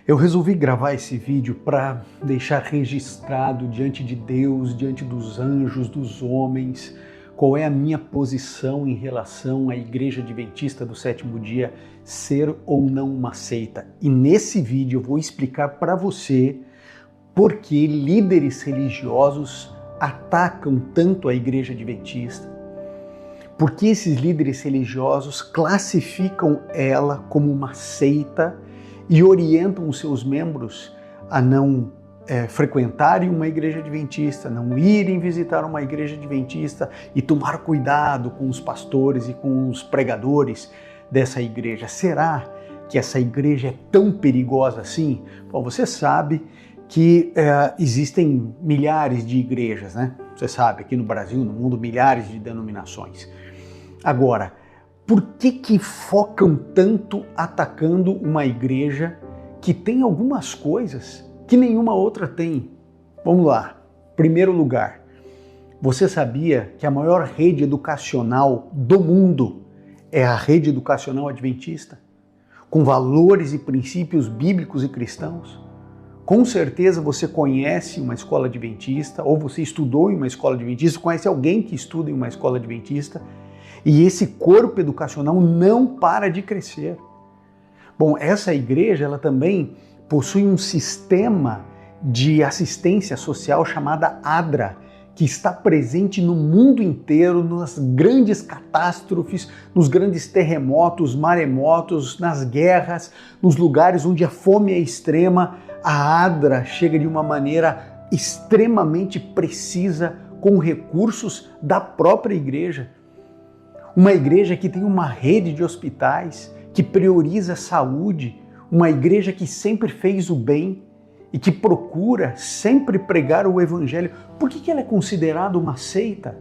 Eu resolvi gravar esse vídeo para deixar registrado diante de Deus, diante dos anjos, dos homens, qual é a minha posição em relação à Igreja Adventista do Sétimo Dia ser ou não uma seita. E nesse vídeo eu vou explicar para você por que líderes religiosos atacam tanto a Igreja Adventista, por que esses líderes religiosos classificam ela como uma seita e orientam os seus membros a não frequentarem uma igreja adventista, não irem visitar uma igreja adventista e tomar cuidado com os pastores e com os pregadores dessa igreja. Será que essa igreja é tão perigosa assim? Bom, você sabe que existem milhares de igrejas, né? Você sabe, aqui no Brasil, no mundo, milhares de denominações. Agora, por que focam tanto atacando uma igreja que tem algumas coisas que nenhuma outra tem? Vamos lá. Primeiro lugar, você sabia que a maior rede educacional do mundo é a rede educacional adventista? Com valores e princípios bíblicos e cristãos? Com certeza você conhece uma escola adventista, ou você estudou em uma escola adventista, conhece alguém que estuda em uma escola adventista, e esse corpo educacional não para de crescer. Bom, essa igreja ela também possui um sistema de assistência social chamada ADRA, que está presente no mundo inteiro, nas grandes catástrofes, nos grandes terremotos, maremotos, nas guerras, nos lugares onde a fome é extrema. A ADRA chega de uma maneira extremamente precisa com recursos da própria igreja. Uma igreja que tem uma rede de hospitais, que prioriza a saúde, uma igreja que sempre fez o bem e que procura sempre pregar o evangelho. Por que ela é considerada uma seita?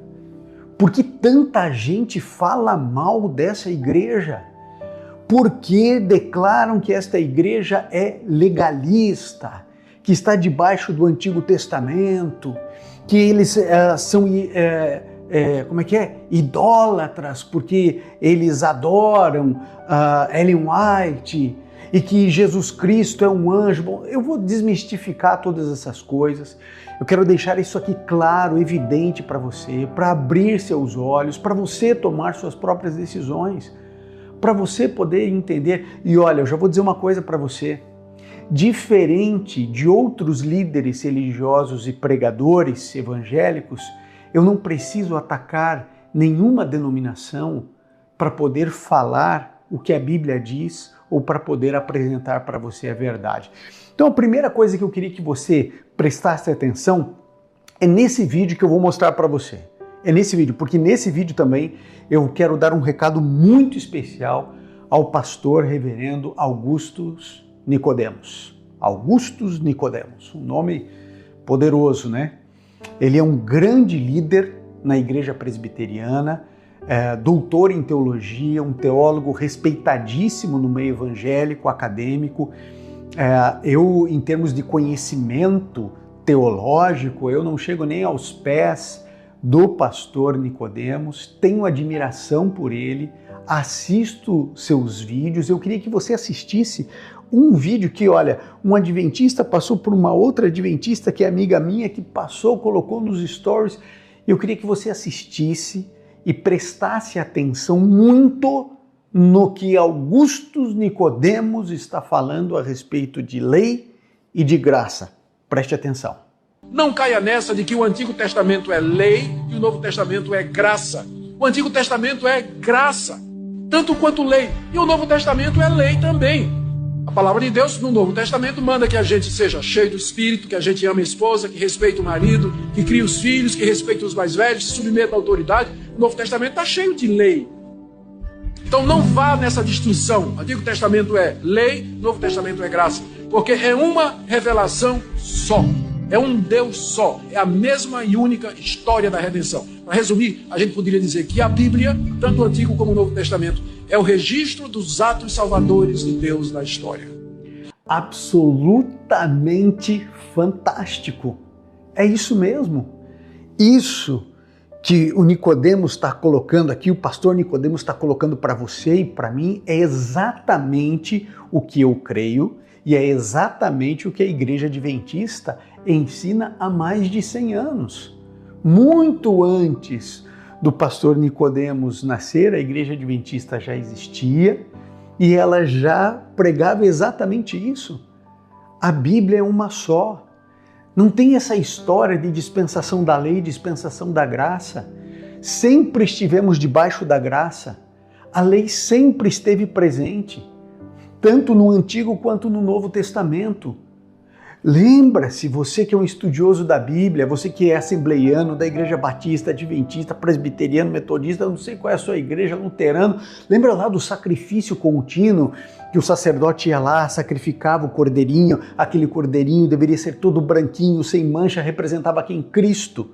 Por que tanta gente fala mal dessa igreja? Porque declaram que esta igreja é legalista, que está debaixo do Antigo Testamento, que eles são idólatras, porque eles adoram Ellen White e que Jesus Cristo é um anjo. Bom, eu vou desmistificar todas essas coisas. Eu quero deixar isso aqui claro, evidente para você, para abrir seus olhos, para você tomar suas próprias decisões, para você poder entender. E olha, eu já vou dizer uma coisa para você. Diferente de outros líderes religiosos e pregadores evangélicos, eu não preciso atacar nenhuma denominação para poder falar o que a Bíblia diz ou para poder apresentar para você a verdade. Então a primeira coisa que eu queria que você prestasse atenção é nesse vídeo que eu vou mostrar para você. É nesse vídeo, porque nesse vídeo também eu quero dar um recado muito especial ao pastor reverendo Augustus Nicodemos. Augustus Nicodemos, um nome poderoso, né? Ele é um grande líder na igreja presbiteriana, doutor em teologia, um teólogo respeitadíssimo no meio evangélico, acadêmico. Eu, em termos de conhecimento teológico, eu não chego nem aos pés do pastor Nicodemos, tenho admiração por ele, assisto seus vídeos. Eu queria que você assistisse um vídeo que, olha, um adventista passou por uma outra adventista que é amiga minha, que passou, colocou nos stories. Eu queria que você assistisse e prestasse atenção muito no que Augustus Nicodemos está falando a respeito de lei e de graça. Preste atenção. Não caia nessa de que o Antigo Testamento é lei e o Novo Testamento é graça. O Antigo Testamento é graça, tanto quanto lei. E o Novo Testamento é lei também. A palavra de Deus no Novo Testamento manda que a gente seja cheio do Espírito, que a gente ame a esposa, que respeite o marido, que crie os filhos, que respeite os mais velhos, se submeta à autoridade. O Novo Testamento está cheio de lei. Então não vá nessa distinção. O Antigo Testamento é lei, o Novo Testamento é graça. Porque é uma revelação só. É um Deus só. É a mesma e única história da redenção. Para resumir, a gente poderia dizer que a Bíblia, tanto o Antigo como o Novo Testamento, é o registro dos atos salvadores de Deus na história. Absolutamente fantástico. É isso mesmo. Isso que o Nicodemos está colocando aqui, o pastor Nicodemos está colocando para você e para mim, é exatamente o que eu creio E é exatamente o que a Igreja Adventista ensina há mais de 100 anos. Muito antes do pastor Nicodemos nascer, a Igreja Adventista já existia e ela já pregava exatamente isso. A Bíblia é uma só. Não tem essa história de dispensação da lei, dispensação da graça. Sempre estivemos debaixo da graça. A lei sempre esteve presente, tanto no Antigo quanto no Novo Testamento. Lembra-se, você que é um estudioso da Bíblia, você que é assembleiano da Igreja Batista, Adventista, Presbiteriano, Metodista, não sei qual é a sua igreja, luterano, lembra lá do sacrifício contínuo, que o sacerdote ia lá, sacrificava o cordeirinho, aquele cordeirinho deveria ser todo branquinho, sem mancha, representava quem? Cristo.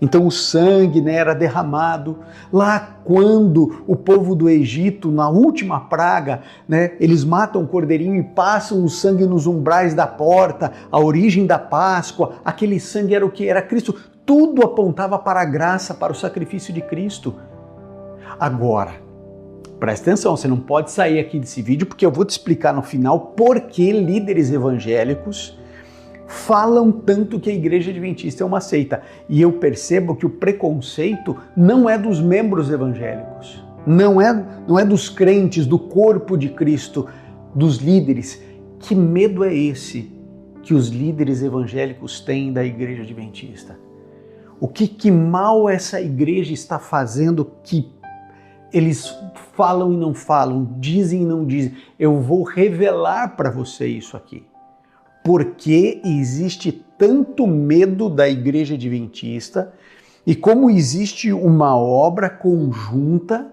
Então o sangue, né, era derramado. Lá quando o povo do Egito, na última praga, né, eles matam o cordeirinho e passam o sangue nos umbrais da porta, a origem da Páscoa, aquele sangue era o que? Era Cristo. Tudo apontava para a graça, para o sacrifício de Cristo. Agora, presta atenção, você não pode sair aqui desse vídeo porque eu vou te explicar no final por que líderes evangélicos falam tanto que a Igreja Adventista é uma seita. E eu percebo que o preconceito não é dos membros evangélicos, não é dos crentes, do corpo de Cristo, dos líderes. Que medo é esse que os líderes evangélicos têm da Igreja Adventista? O que mal essa igreja está fazendo que eles falam e não falam, dizem e não dizem? Eu vou revelar para você isso aqui. Por que existe tanto medo da Igreja Adventista e como existe uma obra conjunta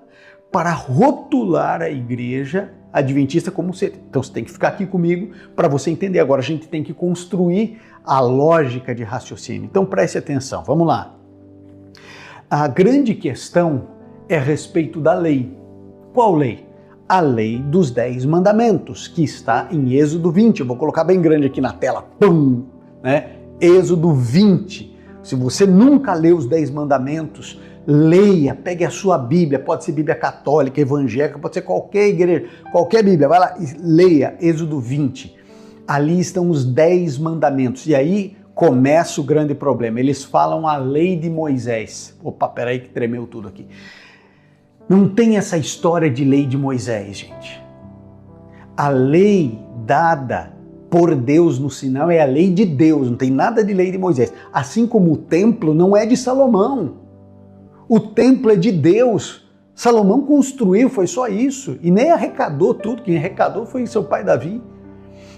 para rotular a Igreja Adventista como seita. Então você tem que ficar aqui comigo para você entender. Agora a gente tem que construir a lógica de raciocínio. Então preste atenção, vamos lá. A grande questão é a respeito da lei. Qual lei? A lei dos 10 mandamentos, que está em Êxodo 20. Eu vou colocar bem grande aqui na tela. Pum! Né? Êxodo 20. Se você nunca leu os 10 mandamentos, leia, pegue a sua Bíblia, pode ser Bíblia católica, evangélica, pode ser qualquer igreja, qualquer Bíblia, vai lá e leia Êxodo 20. Ali estão os 10 mandamentos. E aí começa o grande problema. Eles falam a lei de Moisés. Opa, peraí que tremeu tudo aqui. Não tem essa história de lei de Moisés, gente. A lei dada por Deus no Sinai é a lei de Deus, não tem nada de lei de Moisés. Assim como o templo não é de Salomão. O templo é de Deus. Salomão construiu, foi só isso. E nem arrecadou tudo, quem arrecadou foi seu pai Davi.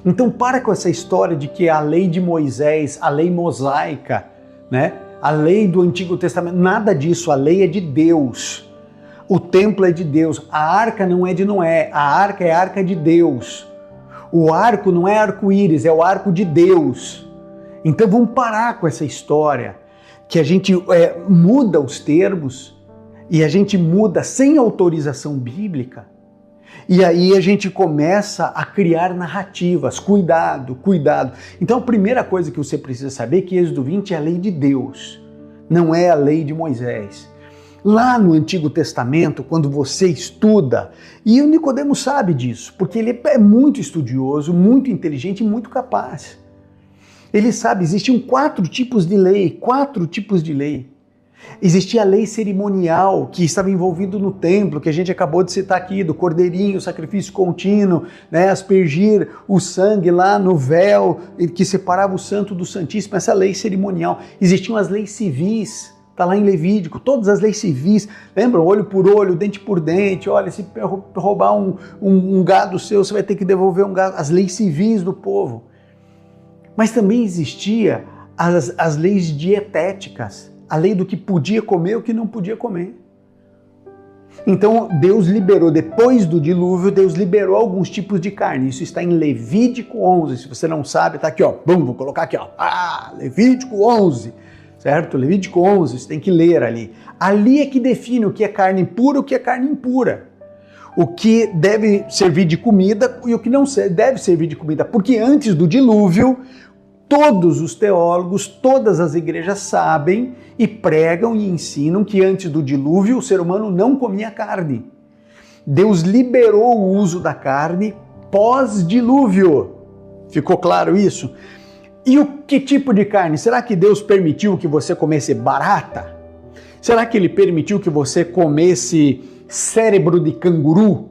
Então para com essa história de que a lei de Moisés, a lei mosaica, né? A lei do Antigo Testamento, nada disso, a lei é de Deus. O templo é de Deus, a arca não é de Noé, a arca é a arca de Deus. O arco não é arco-íris, é o arco de Deus. Então vamos parar com essa história, que a gente muda os termos e a gente muda sem autorização bíblica. E aí a gente começa a criar narrativas, cuidado, cuidado. Então a primeira coisa que você precisa saber é que Êxodo 20 é a lei de Deus, não é a lei de Moisés. Lá no Antigo Testamento, quando você estuda, e o Nicodemos sabe disso, porque ele é muito estudioso, muito inteligente e muito capaz. Ele sabe, existiam 4 tipos de lei, 4 tipos de lei. Existia a lei cerimonial, que estava envolvido no templo, que a gente acabou de citar aqui, do cordeirinho, sacrifício contínuo, né, aspergir o sangue lá no véu, que separava o santo do santíssimo, essa lei cerimonial. Existiam as leis civis, está lá em Levítico, todas as leis civis, lembram? Olho por olho, dente por dente, olha, se roubar um gado seu, você vai ter que devolver um gado, as leis civis do povo. Mas também existia as leis dietéticas, a lei do que podia comer e o que não podia comer. Então Deus liberou, depois do dilúvio, Deus liberou alguns tipos de carne. Isso está em Levítico 11. Se você não sabe, está aqui, ó. Vou colocar aqui, ó. Levítico 11. Certo? Levítico 11, você tem que ler ali. Ali é que define o que é carne pura e o que é carne impura. O que deve servir de comida e o que não deve servir de comida. Porque antes do dilúvio, todos os teólogos, todas as igrejas sabem e pregam e ensinam que antes do dilúvio o ser humano não comia carne. Deus liberou o uso da carne pós-dilúvio. Ficou claro isso? E o que tipo de carne? Será que Deus permitiu que você comesse barata? Será que Ele permitiu que você comesse cérebro de canguru?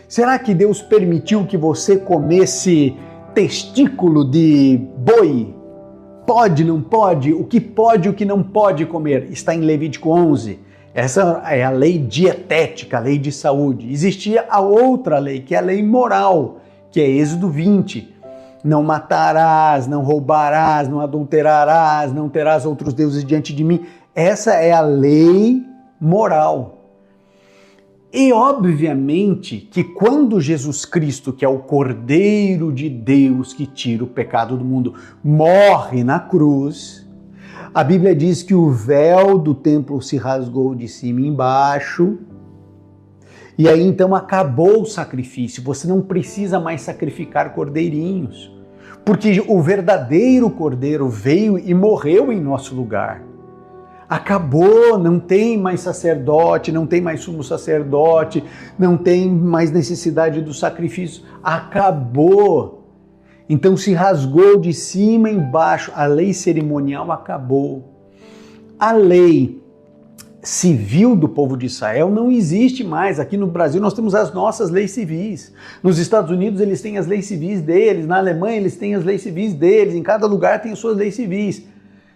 Será que Deus permitiu que você comesse testículo de boi? Pode, não pode? O que pode e o que não pode comer? Está em Levítico 11. Essa é a lei dietética, a lei de saúde. Existia a outra lei, que é a lei moral, que é Êxodo 20. Não matarás, não roubarás, não adulterarás, não terás outros deuses diante de mim. Essa é a lei moral. E obviamente que quando Jesus Cristo, que é o Cordeiro de Deus que tira o pecado do mundo, morre na cruz, a Bíblia diz que o véu do templo se rasgou de cima e embaixo, e aí então acabou o sacrifício. Você não precisa mais sacrificar cordeirinhos, porque o verdadeiro cordeiro veio e morreu em nosso lugar. Acabou, não tem mais sacerdote, não tem mais sumo sacerdote, não tem mais necessidade do sacrifício. Acabou. Então se rasgou de cima e embaixo. A lei cerimonial acabou. A lei civil do povo de Israel não existe mais. Aqui no Brasil nós temos as nossas leis civis. Nos Estados Unidos eles têm as leis civis deles, na Alemanha eles têm as leis civis deles, em cada lugar tem as suas leis civis,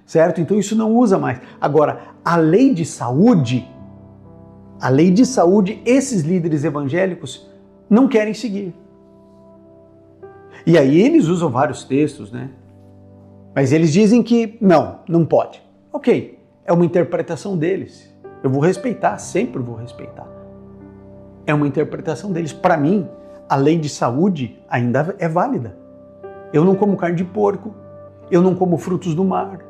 certo? Então isso não usa mais. Agora, a lei de saúde, esses líderes evangélicos não querem seguir. E aí eles usam vários textos, né? Mas eles dizem que não pode. Ok, é uma interpretação deles. Eu vou respeitar, sempre vou respeitar. É uma interpretação deles. Para mim, a lei de saúde ainda é válida. Eu não como carne de porco, eu não como frutos do mar,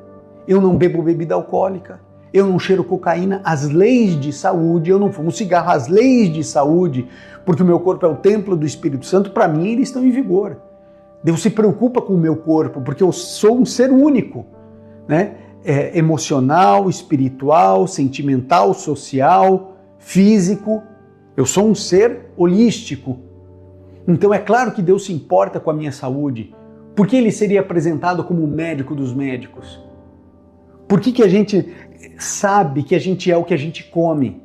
eu não bebo bebida alcoólica, eu não cheiro cocaína. As leis de saúde, eu não fumo cigarro, as leis de saúde, porque o meu corpo é o templo do Espírito Santo, para mim eles estão em vigor. Deus se preocupa com o meu corpo, porque eu sou um ser único, né? Emocional, espiritual, sentimental, social, físico. Eu sou um ser holístico. Então é claro que Deus se importa com a minha saúde. Por que Ele seria apresentado como o médico dos médicos? Por que a gente sabe que a gente é o que a gente come?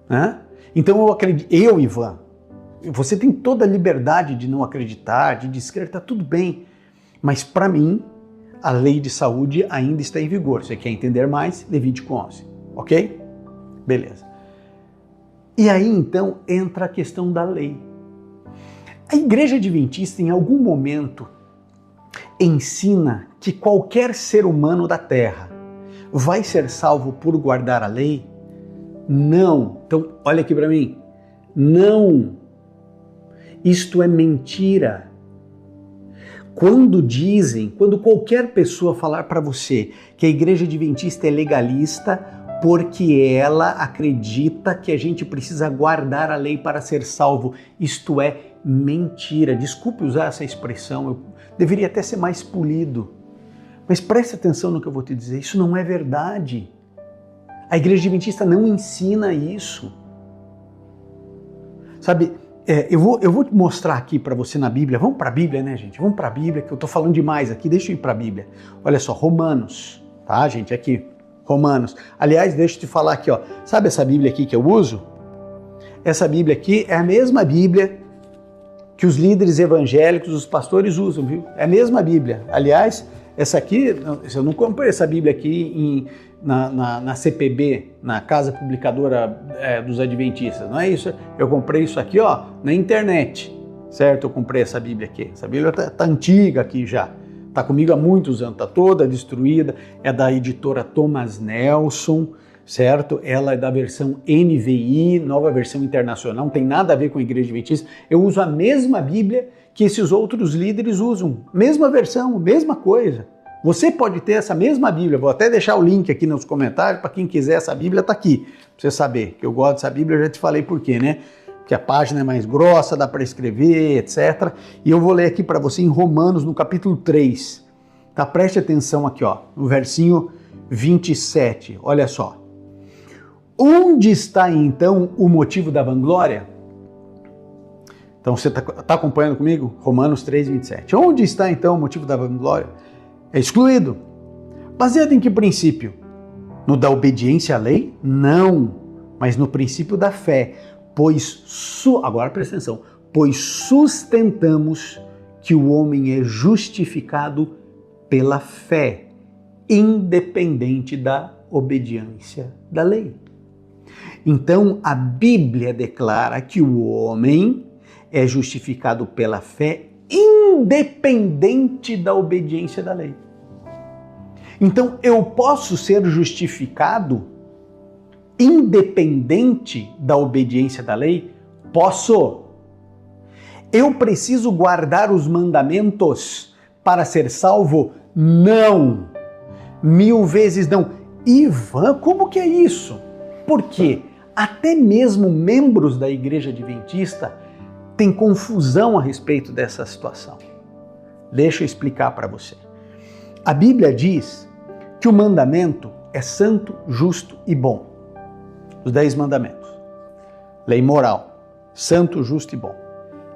Né? Então eu acredito, Ivan, você tem toda a liberdade de não acreditar, de discreditar, tudo bem. Mas para mim, a lei de saúde ainda está em vigor. Você quer entender mais? Levítico 11, ok? Beleza. E aí então entra a questão da lei. A Igreja Adventista em algum momento ensina que qualquer ser humano da Terra vai ser salvo por guardar a lei? Não. Então, olha aqui para mim. Não. Isto é mentira. Quando qualquer pessoa falar para você que a Igreja Adventista é legalista porque ela acredita que a gente precisa guardar a lei para ser salvo, isto é mentira. Desculpe usar essa expressão, eu deveria até ser mais polido. Mas preste atenção no que eu vou te dizer, isso não é verdade. A Igreja Adventista não ensina isso. Sabe, eu vou mostrar aqui para você na Bíblia. Vamos para a Bíblia, né, gente? Vamos para a Bíblia, que eu estou falando demais aqui. Deixa eu ir para a Bíblia. Olha só, Romanos, tá, gente? Aqui, Romanos. Aliás, deixa eu te falar aqui, ó. Sabe essa Bíblia aqui que eu uso? Essa Bíblia aqui é a mesma Bíblia que os líderes evangélicos, os pastores usam, viu? É a mesma Bíblia. Aliás, essa aqui, eu não comprei essa Bíblia aqui na CPB, na Casa Publicadora dos Adventistas, não é isso? Eu comprei isso aqui, ó, na internet, certo? Eu comprei essa Bíblia aqui. Essa Bíblia tá antiga aqui já. Tá comigo há muitos anos, tá toda destruída. É da editora Thomas Nelson, certo? Ela é da versão NVI, Nova Versão Internacional, não tem nada a ver com a Igreja Adventista. Eu uso a mesma Bíblia que esses outros líderes usam. Mesma versão, mesma coisa. Você pode ter essa mesma Bíblia. Vou até deixar o link aqui nos comentários para quem quiser. Essa Bíblia está aqui, para você saber que eu gosto dessa Bíblia. Eu já te falei por quê, né? Porque a página é mais grossa, dá para escrever, etc. E eu vou ler aqui para você em Romanos, no capítulo 3. Tá? Preste atenção aqui, ó, no versinho 27. Olha só. Onde está então o motivo da vanglória? Então você está acompanhando comigo? Romanos 3, 27. Onde está então o motivo da vanglória? É excluído. Baseado em que princípio? No da obediência à lei? Não, mas no princípio da fé. Agora presta atenção. Pois sustentamos que o homem é justificado pela fé, independente da obediência da lei. Então, a Bíblia declara que o homem é justificado pela fé, independente da obediência da lei. Então, eu posso ser justificado independente da obediência da lei? Posso. Eu preciso guardar os mandamentos para ser salvo? Não. 1000 vezes não. Ivan, como que é isso? Por quê? Até mesmo membros da Igreja Adventista têm confusão a respeito dessa situação. Deixa eu explicar para você. A Bíblia diz que o mandamento é santo, justo e bom. Os 10 mandamentos. Lei moral. Santo, justo e bom.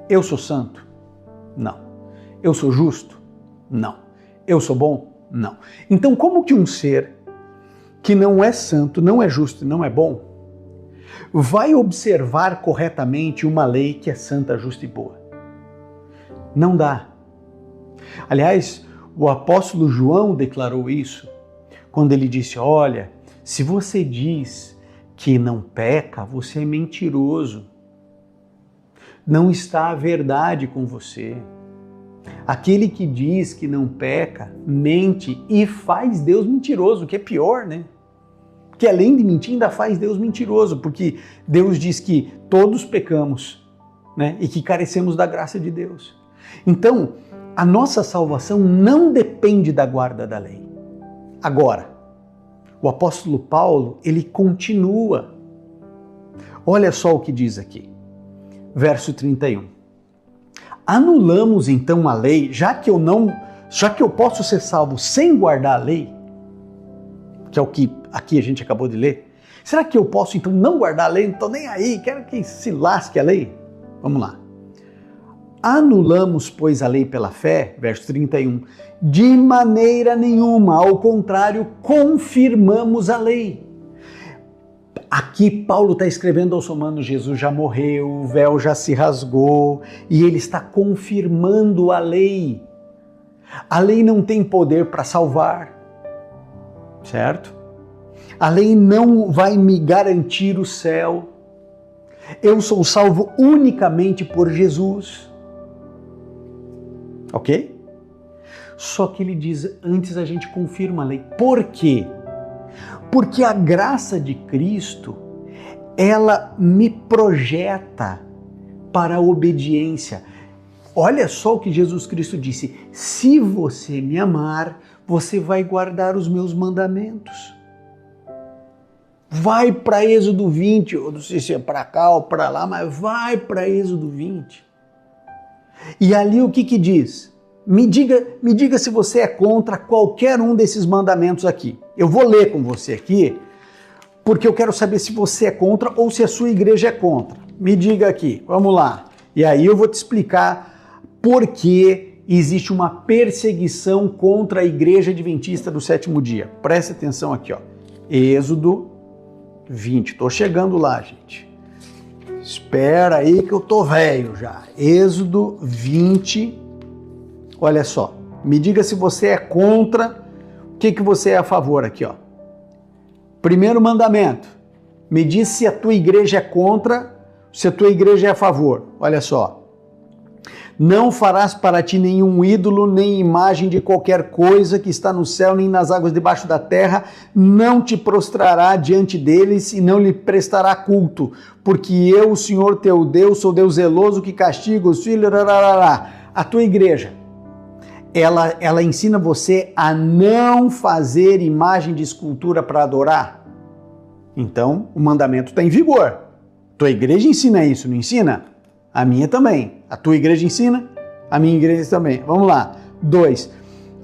Eu sou santo? Não. Eu sou justo? Não. Eu sou bom? Não. Então, como que um ser que não é santo, não é justo e não é bom, vai observar corretamente uma lei que é santa, justa e boa? Não dá. Aliás, o apóstolo João declarou isso quando ele disse: olha, se você diz que não peca, você é mentiroso. Não está a verdade com você. Aquele que diz que não peca, mente e faz Deus mentiroso, o que é pior, né? Que além de mentir, ainda faz Deus mentiroso, porque Deus diz que todos pecamos, né? E que carecemos da graça de Deus. Então, a nossa salvação não depende da guarda da lei. Agora, o apóstolo Paulo, ele continua. Olha só o que diz aqui, verso 31. Anulamos então a lei, já que eu posso ser salvo sem guardar a lei, que é o que aqui a gente acabou de ler. Será que eu posso então não guardar a lei? Não estou nem aí, quero que se lasque a lei. Vamos lá. Anulamos, pois, a lei pela fé, verso 31, de maneira nenhuma, ao contrário, confirmamos a lei. Aqui Paulo está escrevendo aos Romanos: Jesus já morreu, o véu já se rasgou e ele está confirmando a lei. A lei não tem poder para salvar, certo? A lei não vai me garantir o céu. Eu sou salvo unicamente por Jesus. Ok? Só que ele diz, antes a gente confirma a lei. Por quê? Porque a graça de Cristo, ela me projeta para a obediência. Olha só o que Jesus Cristo disse: se você me amar, você vai guardar os meus mandamentos. Vai para Êxodo 20, eu não sei se é para cá ou para lá, mas vai para Êxodo 20. E ali o que diz? Me diga se você é contra qualquer um desses mandamentos aqui. Eu vou ler com você aqui, porque eu quero saber se você é contra ou se a sua igreja é contra. Me diga aqui, vamos lá. E aí eu vou te explicar por que existe uma perseguição contra a Igreja Adventista do Sétimo Dia. Preste atenção aqui, ó. Êxodo 20. Tô chegando lá, gente. Espera aí que eu tô velho já. Êxodo 20. Olha só. Me diga se você é contra, o que você é a favor aqui, ó. Primeiro mandamento. Me diz se a tua igreja é contra, se a tua igreja é a favor. Olha só. Não farás para ti nenhum ídolo, nem imagem de qualquer coisa que está no céu, nem nas águas debaixo da terra. Não te prostrará diante deles e não lhe prestará culto. Porque eu, o Senhor teu Deus, sou Deus zeloso que castiga os filhos. A tua igreja, ela ensina você a não fazer imagem de escultura para adorar. Então, o mandamento está em vigor. Tua igreja ensina isso, não ensina? A minha também. A tua igreja ensina? A minha igreja também. Vamos lá. 2.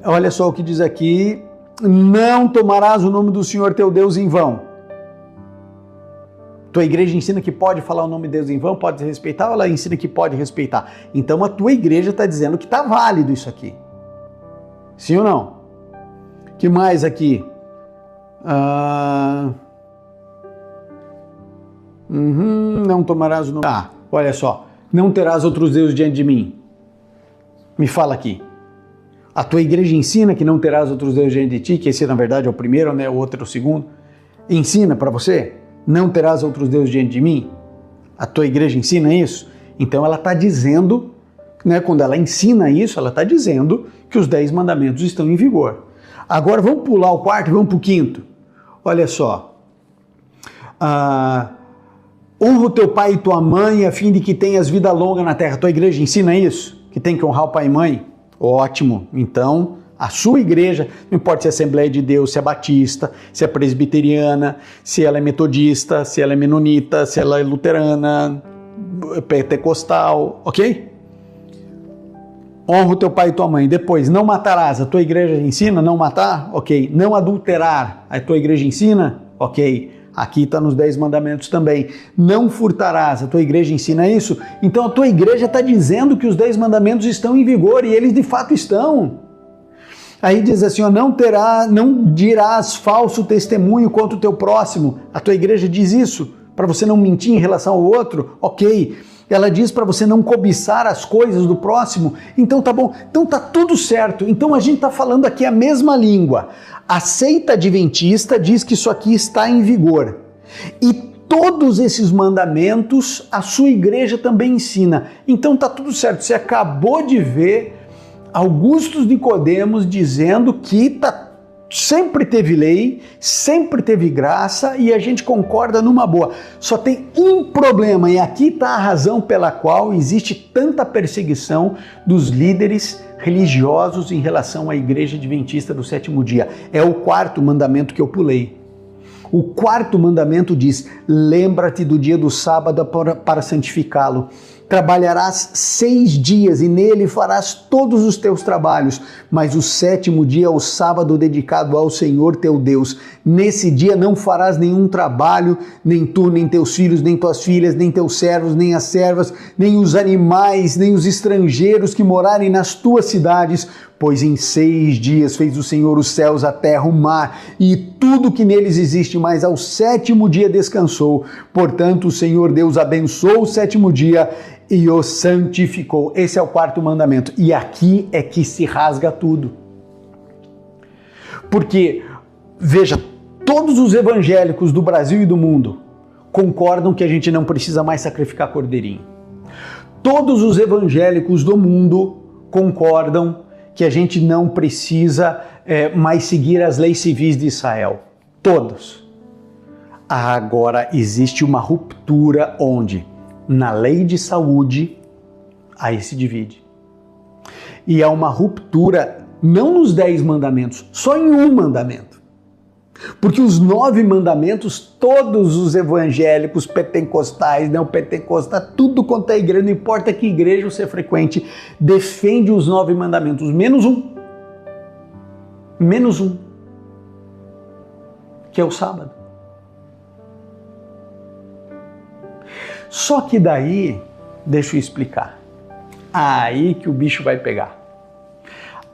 Olha só o que diz aqui. Não tomarás o nome do Senhor teu Deus em vão. tua igreja ensina que pode falar o nome de Deus em vão, pode respeitar, ou ela ensina que pode respeitar? Então a tua igreja está dizendo que está válido isso aqui. Sim ou não? Que mais aqui? Não tomarás o nome. Olha só. Não terás outros deuses diante de mim. Me fala aqui. A tua igreja ensina que não terás outros deuses diante de ti, que esse na verdade é o primeiro, né? O outro é o segundo. Ensina para você? Não terás outros deuses diante de mim? A tua igreja ensina isso? Então ela está dizendo, né, quando ela ensina isso, ela está dizendo que os 10 mandamentos estão em vigor. Agora vamos pular o quarto e vamos para o quinto. Olha só. Honra o teu pai e tua mãe a fim de que tenhas vida longa na terra. A tua igreja ensina isso? Que tem que honrar o pai e mãe? Ótimo. Então, a sua igreja, não importa se é Assembleia de Deus, se é batista, se é presbiteriana, se ela é metodista, se ela é menonita, se ela é luterana, pentecostal, ok? Honra o teu pai e tua mãe. Depois, não matarás. A tua igreja ensina não matar? Ok. Não adulterar. A tua igreja ensina? Ok. Aqui está nos 10 mandamentos também. Não furtarás. A tua igreja ensina isso? Então a tua igreja está dizendo que os 10 mandamentos estão em vigor e eles de fato estão. Aí diz assim, ó, não dirás falso testemunho contra o teu próximo. A tua igreja diz isso para você não mentir em relação ao outro? Ok. Ela diz para você não cobiçar as coisas do próximo. Então tá bom. Então tá tudo certo. Então a gente está falando aqui a mesma língua. A seita adventista diz que isso aqui está em vigor. E todos esses mandamentos a sua igreja também ensina. Então tá tudo certo. Você acabou de ver Augusto Nicodemos dizendo que sempre teve lei, sempre teve graça e a gente concorda numa boa. Só tem um problema e aqui está a razão pela qual existe tanta perseguição dos líderes religiosos em relação à igreja adventista do sétimo dia. É o quarto mandamento que eu pulei. O quarto mandamento diz, lembra-te do dia do sábado para santificá-lo. Trabalharás 6 dias e nele farás todos os teus trabalhos, mas o sétimo dia é o sábado dedicado ao Senhor teu Deus. Nesse dia não farás nenhum trabalho, nem tu, nem teus filhos, nem tuas filhas, nem teus servos, nem as servas, nem os animais, nem os estrangeiros que morarem nas tuas cidades, pois em 6 dias fez o Senhor os céus, a terra, o mar e tudo que neles existe, mas ao sétimo dia descansou. Portanto, o Senhor Deus abençoou o sétimo dia e o santificou. Esse é o quarto mandamento. E aqui é que se rasga tudo. Porque, veja, todos os evangélicos do Brasil e do mundo concordam que a gente não precisa mais sacrificar cordeirinho. Todos os evangélicos do mundo concordam que a gente não precisa mais seguir as leis civis de Israel. Todos. Agora existe uma ruptura onde, na lei de saúde, aí se divide. E há uma ruptura, não nos 10 mandamentos, só em um mandamento. Porque os 9 mandamentos, todos os evangélicos, pentecostais, neopentecostais, tudo quanto é igreja, não importa que igreja você frequente, defende os 9 mandamentos, menos um. Menos um. Que é o sábado. Só que daí, deixa eu explicar, aí que o bicho vai pegar.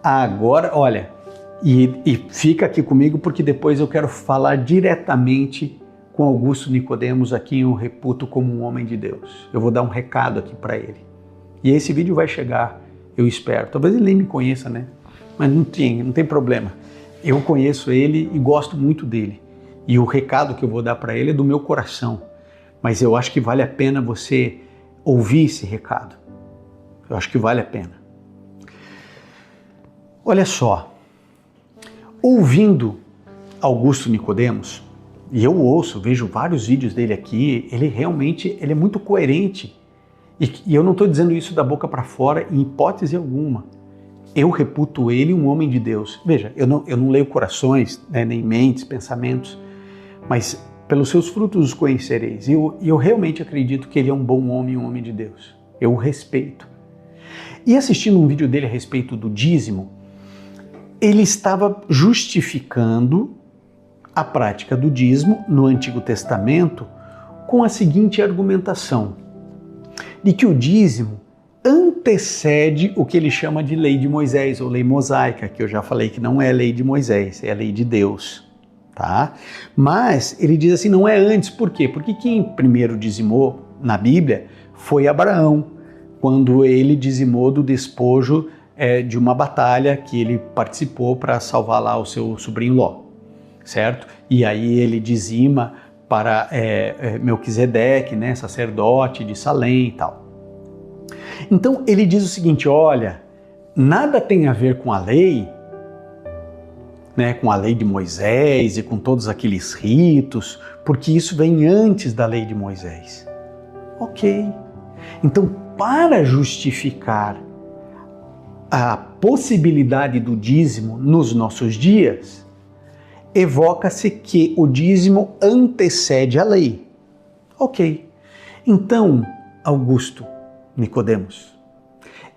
Agora, olha, e fica aqui comigo porque depois eu quero falar diretamente com Augusto Nicodemos, aqui eu reputo como um homem de Deus. Eu vou dar um recado aqui para ele. E esse vídeo vai chegar, eu espero. Talvez ele nem me conheça, né? Mas não tem problema. Eu conheço ele e gosto muito dele. E o recado que eu vou dar para ele é do meu coração. Mas eu acho que vale a pena você ouvir esse recado. Eu acho que vale a pena. Olha só, ouvindo Augusto Nicodemos, e eu ouço, vejo vários vídeos dele aqui, ele realmente é muito coerente. E eu não estou dizendo isso da boca para fora em hipótese alguma. Eu reputo ele um homem de Deus. Veja, eu não leio corações, né, nem mentes, pensamentos, mas pelos seus frutos os conhecereis. E eu realmente acredito que ele é um bom homem, um homem de Deus. Eu o respeito. E assistindo um vídeo dele a respeito do dízimo, ele estava justificando a prática do dízimo no Antigo Testamento com a seguinte argumentação, de que o dízimo antecede o que ele chama de lei de Moisés, ou lei mosaica, que eu já falei que não é lei de Moisés, é a lei de Deus, tá? Mas ele diz assim, não é antes, por quê? Porque quem primeiro dizimou na Bíblia foi Abraão, quando ele dizimou do despojo de uma batalha que ele participou para salvar lá o seu sobrinho Ló, certo? E aí ele dizima para Melquisedeque, né, sacerdote de Salém e tal. Então ele diz o seguinte, olha, nada tem a ver com a lei, né, com a lei de Moisés e com todos aqueles ritos, porque isso vem antes da lei de Moisés. Ok. Então, para justificar a possibilidade do dízimo nos nossos dias, evoca-se que o dízimo antecede a lei. Ok. Então, Augusto Nicodemos,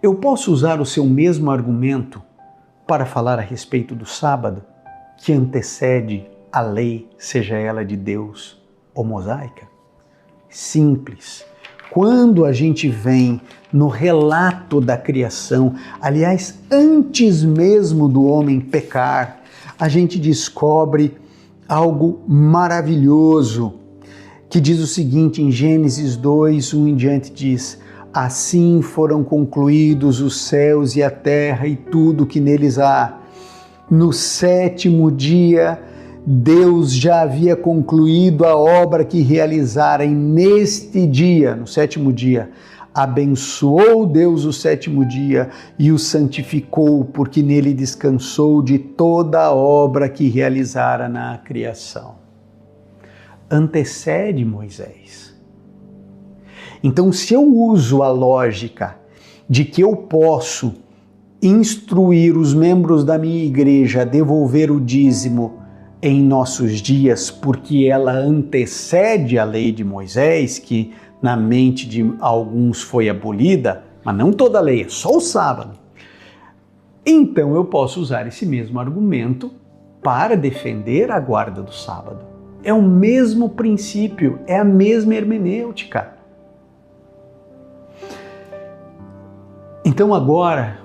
eu posso usar o seu mesmo argumento para falar a respeito do sábado, que antecede a lei, seja ela de Deus ou mosaica? Simples. Quando a gente vem no relato da criação, aliás, antes mesmo do homem pecar, a gente descobre algo maravilhoso, que diz o seguinte, em Gênesis 2, 1 em diante, diz: assim foram concluídos os céus e a terra e tudo que neles há. No sétimo dia, Deus já havia concluído a obra que realizara, e neste dia, no sétimo dia, abençoou Deus o sétimo dia e o santificou, porque nele descansou de toda a obra que realizara na criação. Antecede Moisés. Então, se eu uso a lógica de que eu posso instruir os membros da minha igreja a devolver o dízimo em nossos dias, porque ela antecede a lei de Moisés, que na mente de alguns foi abolida, mas não toda a lei, é só o sábado. Então eu posso usar esse mesmo argumento para defender a guarda do sábado. É o mesmo princípio, é a mesma hermenêutica. Então agora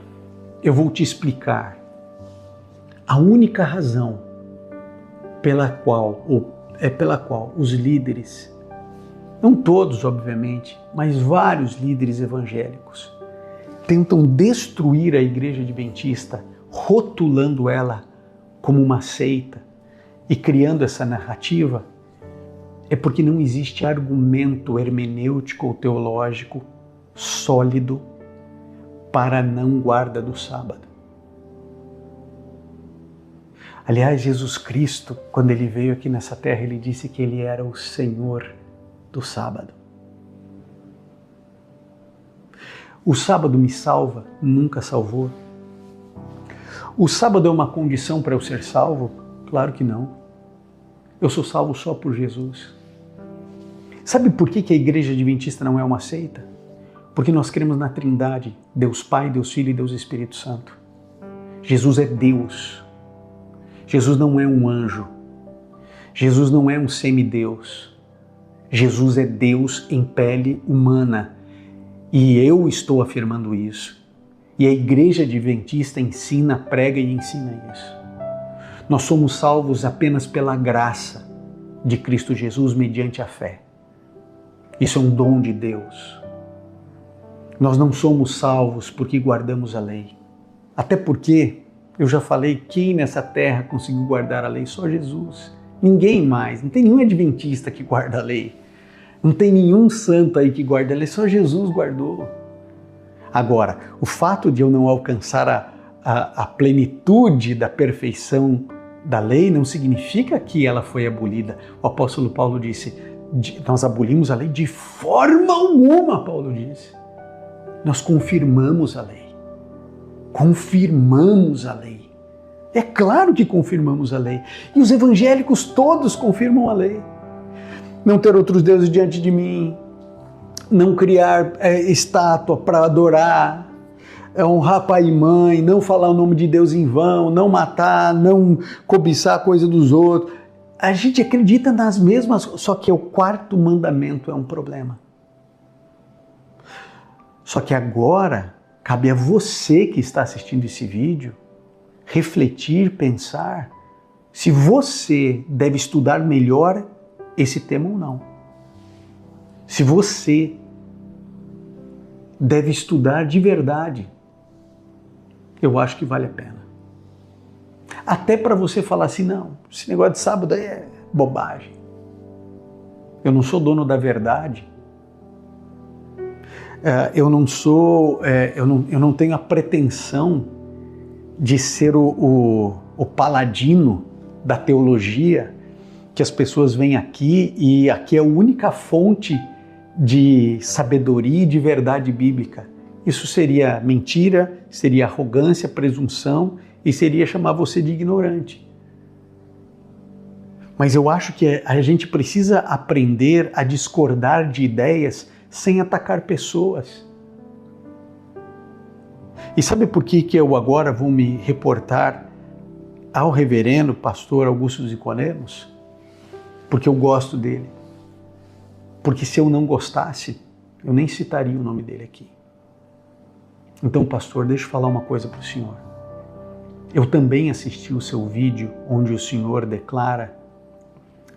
eu vou te explicar a única razão pela qual os líderes, não todos obviamente, mas vários líderes evangélicos, tentam destruir a Igreja Adventista, rotulando ela como uma seita e criando essa narrativa, é porque não existe argumento hermenêutico ou teológico sólido para a não guarda do sábado. Aliás, Jesus Cristo, quando ele veio aqui nessa terra, ele disse que ele era o Senhor do sábado. O sábado me salva? Nunca salvou. O sábado é uma condição para eu ser salvo? Claro que não. Eu sou salvo só por Jesus. Sabe por que a Igreja Adventista não é uma seita? Porque nós cremos na Trindade, Deus Pai, Deus Filho e Deus Espírito Santo. Jesus é Deus. Jesus não é um anjo. Jesus não é um semideus. Jesus é Deus em pele humana. E eu estou afirmando isso. E a Igreja Adventista ensina, prega e ensina isso. Nós somos salvos apenas pela graça de Cristo Jesus mediante a fé. Isso é um dom de Deus. Nós não somos salvos porque guardamos a lei. Até porque, eu já falei, quem nessa terra conseguiu guardar a lei? Só Jesus. Ninguém mais. Não tem nenhum adventista que guarda a lei. Não tem nenhum santo aí que guarda a lei. Só Jesus guardou. Agora, o fato de eu não alcançar a plenitude da perfeição da lei não significa que ela foi abolida. O apóstolo Paulo disse, nós abolimos a lei de forma alguma, Paulo disse. Nós confirmamos a lei. Confirmamos a lei. É claro que confirmamos a lei. E os evangélicos todos confirmam a lei. Não ter outros deuses diante de mim. Não criar estátua para adorar. Honrar pai e mãe. Não falar o nome de Deus em vão. Não matar. Não cobiçar a coisa dos outros. A gente acredita nas mesmas, só que o quarto mandamento é um problema. Só que agora cabe a você que está assistindo esse vídeo refletir, pensar se você deve estudar melhor esse tema ou não. Se você deve estudar de verdade. Eu acho que vale a pena. Até para você falar assim, não, esse negócio de sábado aí é bobagem. Eu não sou dono da verdade. Eu não tenho a pretensão de ser o paladino da teologia, que as pessoas vêm aqui e aqui é a única fonte de sabedoria e de verdade bíblica. Isso seria mentira, seria arrogância, presunção e seria chamar você de ignorante. Mas eu acho que a gente precisa aprender a discordar de ideias sem atacar pessoas. E sabe por que eu agora vou me reportar ao reverendo pastor Augusto Zico Lemos? Porque eu gosto dele. Porque se eu não gostasse, eu nem citaria o nome dele aqui. Então, pastor, deixa eu falar uma coisa para o senhor. Eu também assisti o seu vídeo onde o senhor declara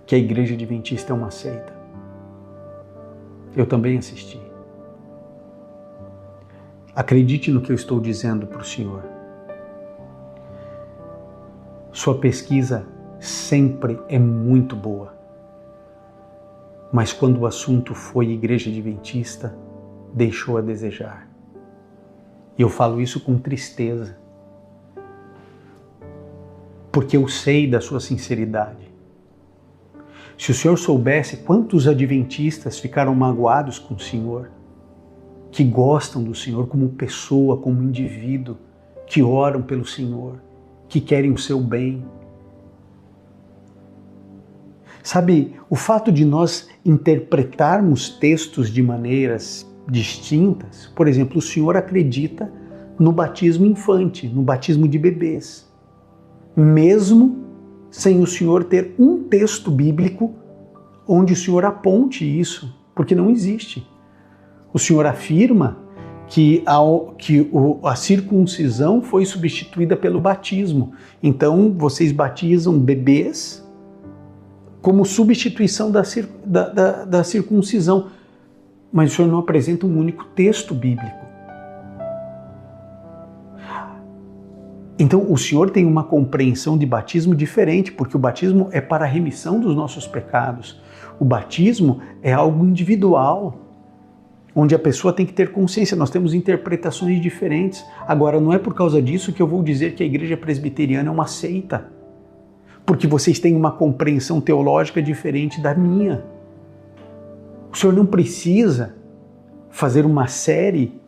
que a Igreja Adventista é uma seita. Eu também assisti. Acredite no que eu estou dizendo para o senhor. Sua pesquisa sempre é muito boa. Mas quando o assunto foi Igreja Adventista, deixou a desejar. E eu falo isso com tristeza. Porque eu sei da sua sinceridade. Se o senhor soubesse quantos adventistas ficaram magoados com o senhor, que gostam do senhor como pessoa, como indivíduo, que oram pelo senhor, que querem o seu bem. Sabe, o fato de nós interpretarmos textos de maneiras distintas, por exemplo, o senhor acredita no batismo infante, no batismo de bebês, mesmo sem o senhor ter um texto bíblico onde o senhor aponte isso, porque não existe. O senhor afirma que a circuncisão foi substituída pelo batismo. Então, vocês batizam bebês como substituição da circuncisão. Mas o senhor não apresenta um único texto bíblico. Então, o senhor tem uma compreensão de batismo diferente, porque o batismo é para a remissão dos nossos pecados. O batismo é algo individual, onde a pessoa tem que ter consciência. Nós temos interpretações diferentes. Agora, não é por causa disso que eu vou dizer que a Igreja Presbiteriana é uma seita, porque vocês têm uma compreensão teológica diferente da minha. O senhor não precisa fazer uma série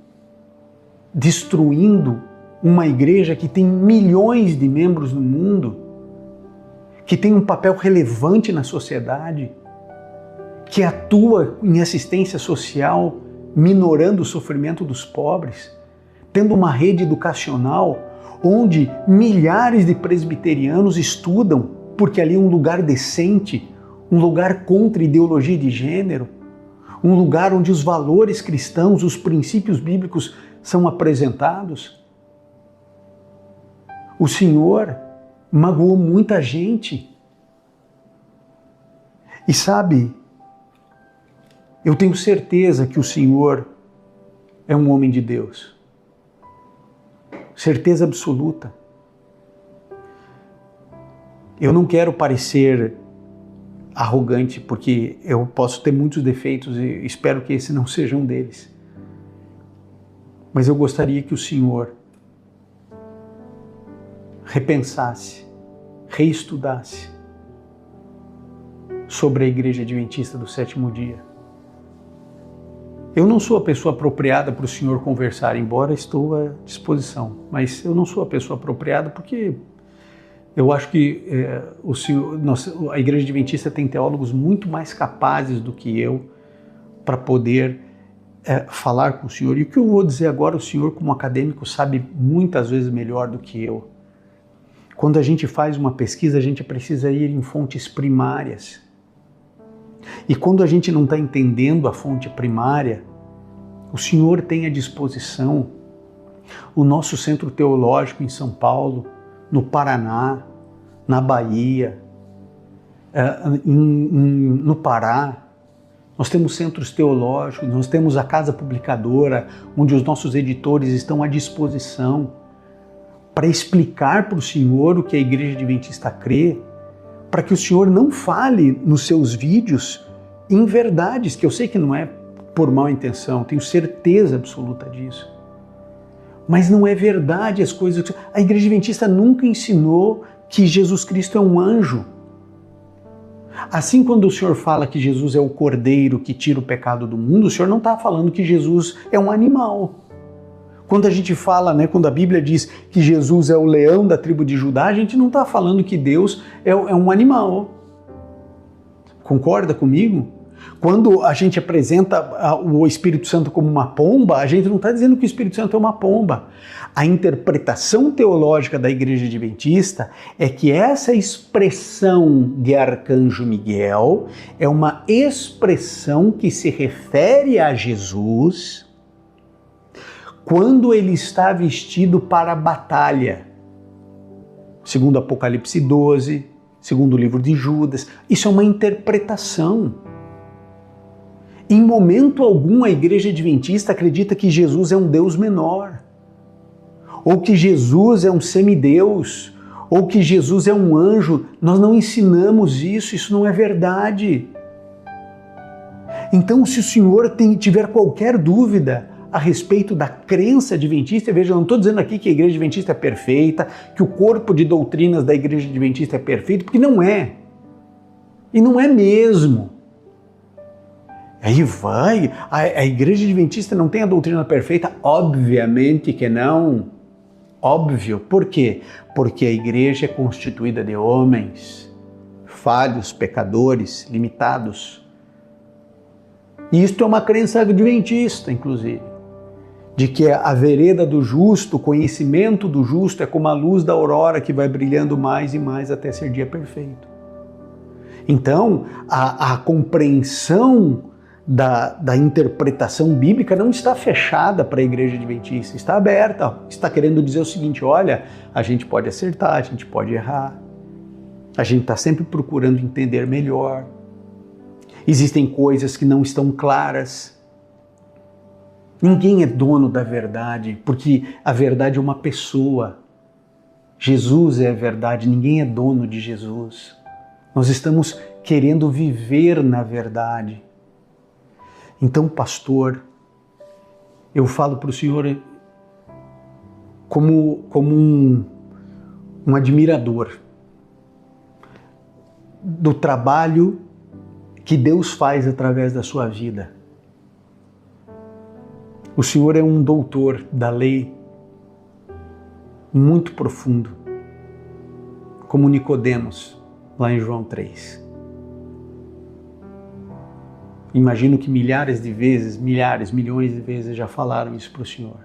destruindo uma igreja que tem milhões de membros no mundo, que tem um papel relevante na sociedade, que atua em assistência social, minorando o sofrimento dos pobres, tendo uma rede educacional onde milhares de presbiterianos estudam, porque ali é um lugar decente, um lugar contra ideologia de gênero, um lugar onde os valores cristãos, os princípios bíblicos são apresentados. O Senhor magoou muita gente. E sabe, eu tenho certeza que o Senhor é um homem de Deus. Certeza absoluta. Eu não quero parecer arrogante, porque eu posso ter muitos defeitos e espero que esse não seja um deles. Mas eu gostaria que o Senhor repensasse, reestudasse sobre a Igreja Adventista do Sétimo Dia. Eu não sou a pessoa apropriada para o senhor conversar, embora estou à disposição, mas eu não sou a pessoa apropriada porque eu acho que a Igreja Adventista tem teólogos muito mais capazes do que eu para poder falar com o senhor. E o que eu vou dizer agora, o senhor como acadêmico sabe muitas vezes melhor do que eu. Quando a gente faz uma pesquisa, a gente precisa ir em fontes primárias. E quando a gente não está entendendo a fonte primária, o Senhor tem à disposição o nosso centro teológico em São Paulo, no Paraná, na Bahia, no Pará. Nós temos centros teológicos, nós temos a Casa Publicadora, onde os nossos editores estão à disposição para explicar para o Senhor o que a Igreja Adventista crê, para que o Senhor não fale nos seus vídeos em verdades, que eu sei que não é por má intenção, tenho certeza absoluta disso. Mas não é verdade as coisas. A Igreja Adventista nunca ensinou que Jesus Cristo é um anjo. Assim, quando o Senhor fala que Jesus é o Cordeiro que tira o pecado do mundo, o Senhor não está falando que Jesus é um animal. Quando a gente fala, quando a Bíblia diz que Jesus é o leão da tribo de Judá, a gente não está falando que Deus é um animal. Concorda comigo? Quando a gente apresenta o Espírito Santo como uma pomba, a gente não está dizendo que o Espírito Santo é uma pomba. A interpretação teológica da Igreja Adventista é que essa expressão de Arcanjo Miguel é uma expressão que se refere a Jesus quando ele está vestido para a batalha. Segundo Apocalipse 12, segundo o livro de Judas, isso é uma interpretação. Em momento algum a Igreja Adventista acredita que Jesus é um Deus menor, ou que Jesus é um semideus, ou que Jesus é um anjo. Nós não ensinamos isso não é verdade. Então, se o Senhor tiver qualquer dúvida a respeito da crença adventista, veja, eu não estou dizendo aqui que a Igreja Adventista é perfeita, que o corpo de doutrinas da Igreja Adventista é perfeito, porque não é. E não é mesmo. Aí a Igreja Adventista não tem a doutrina perfeita? Obviamente que não. Óbvio. Por quê? Porque a igreja é constituída de homens falhos, pecadores, limitados. E isto é uma crença adventista, inclusive, de que a vereda do justo, o conhecimento do justo é como a luz da aurora que vai brilhando mais e mais até ser dia perfeito. Então, a compreensão da interpretação bíblica não está fechada para a Igreja Adventista, está aberta, está querendo dizer o seguinte: olha, a gente pode acertar, a gente pode errar, a gente está sempre procurando entender melhor, existem coisas que não estão claras, ninguém é dono da verdade, porque a verdade é uma pessoa, Jesus é a verdade, ninguém é dono de Jesus, nós estamos querendo viver na verdade. Então, pastor, eu falo para o Senhor como um admirador do trabalho que Deus faz através da sua vida. O Senhor é um doutor da lei muito profundo, como Nicodemos, lá em João 3. Imagino que milhares de vezes, milhares, milhões de vezes já falaram isso para o Senhor.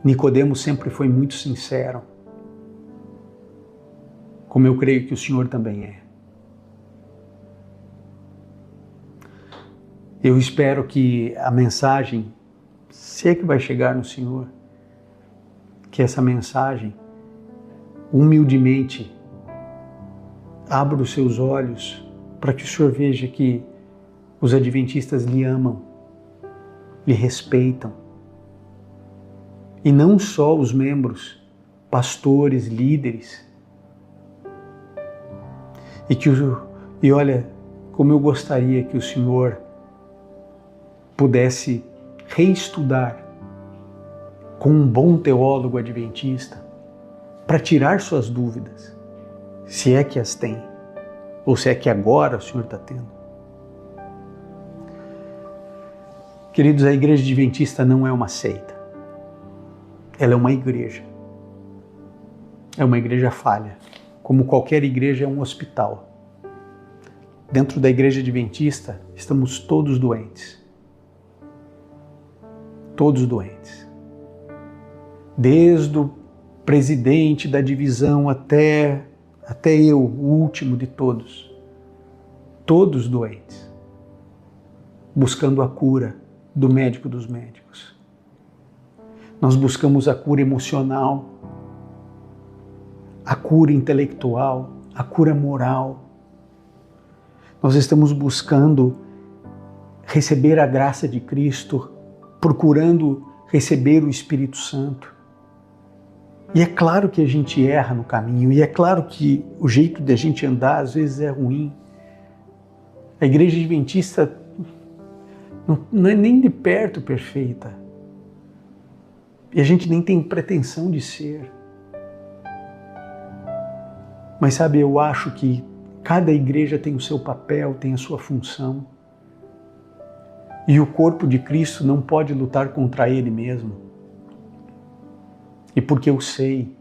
Nicodemos sempre foi muito sincero, como eu creio que o Senhor também é. Eu espero que a mensagem, se é que vai chegar no Senhor, que essa mensagem, humildemente, abra os seus olhos para que o Senhor veja que os adventistas lhe amam, lhe respeitam. E não só os membros, pastores, líderes. E olha, como eu gostaria que o Senhor pudesse reestudar com um bom teólogo adventista para tirar suas dúvidas, se é que as tem. Ou se é que agora o Senhor está tendo. Queridos, a Igreja Adventista não é uma seita. Ela é uma igreja. É uma igreja falha. Como qualquer igreja é um hospital. Dentro da Igreja Adventista estamos todos doentes. Todos doentes. Desde o presidente da divisão até eu, o último de todos. Todos doentes, buscando a cura do médico dos médicos. Nós buscamos a cura emocional, a cura intelectual, a cura moral. Nós estamos buscando receber a graça de Cristo, procurando receber o Espírito Santo. E é claro que a gente erra no caminho, e é claro que o jeito de a gente andar às vezes é ruim. A Igreja Adventista não é nem de perto perfeita. E a gente nem tem pretensão de ser. Mas sabe, eu acho que cada igreja tem o seu papel, tem a sua função. E o corpo de Cristo não pode lutar contra ele mesmo. E porque eu sei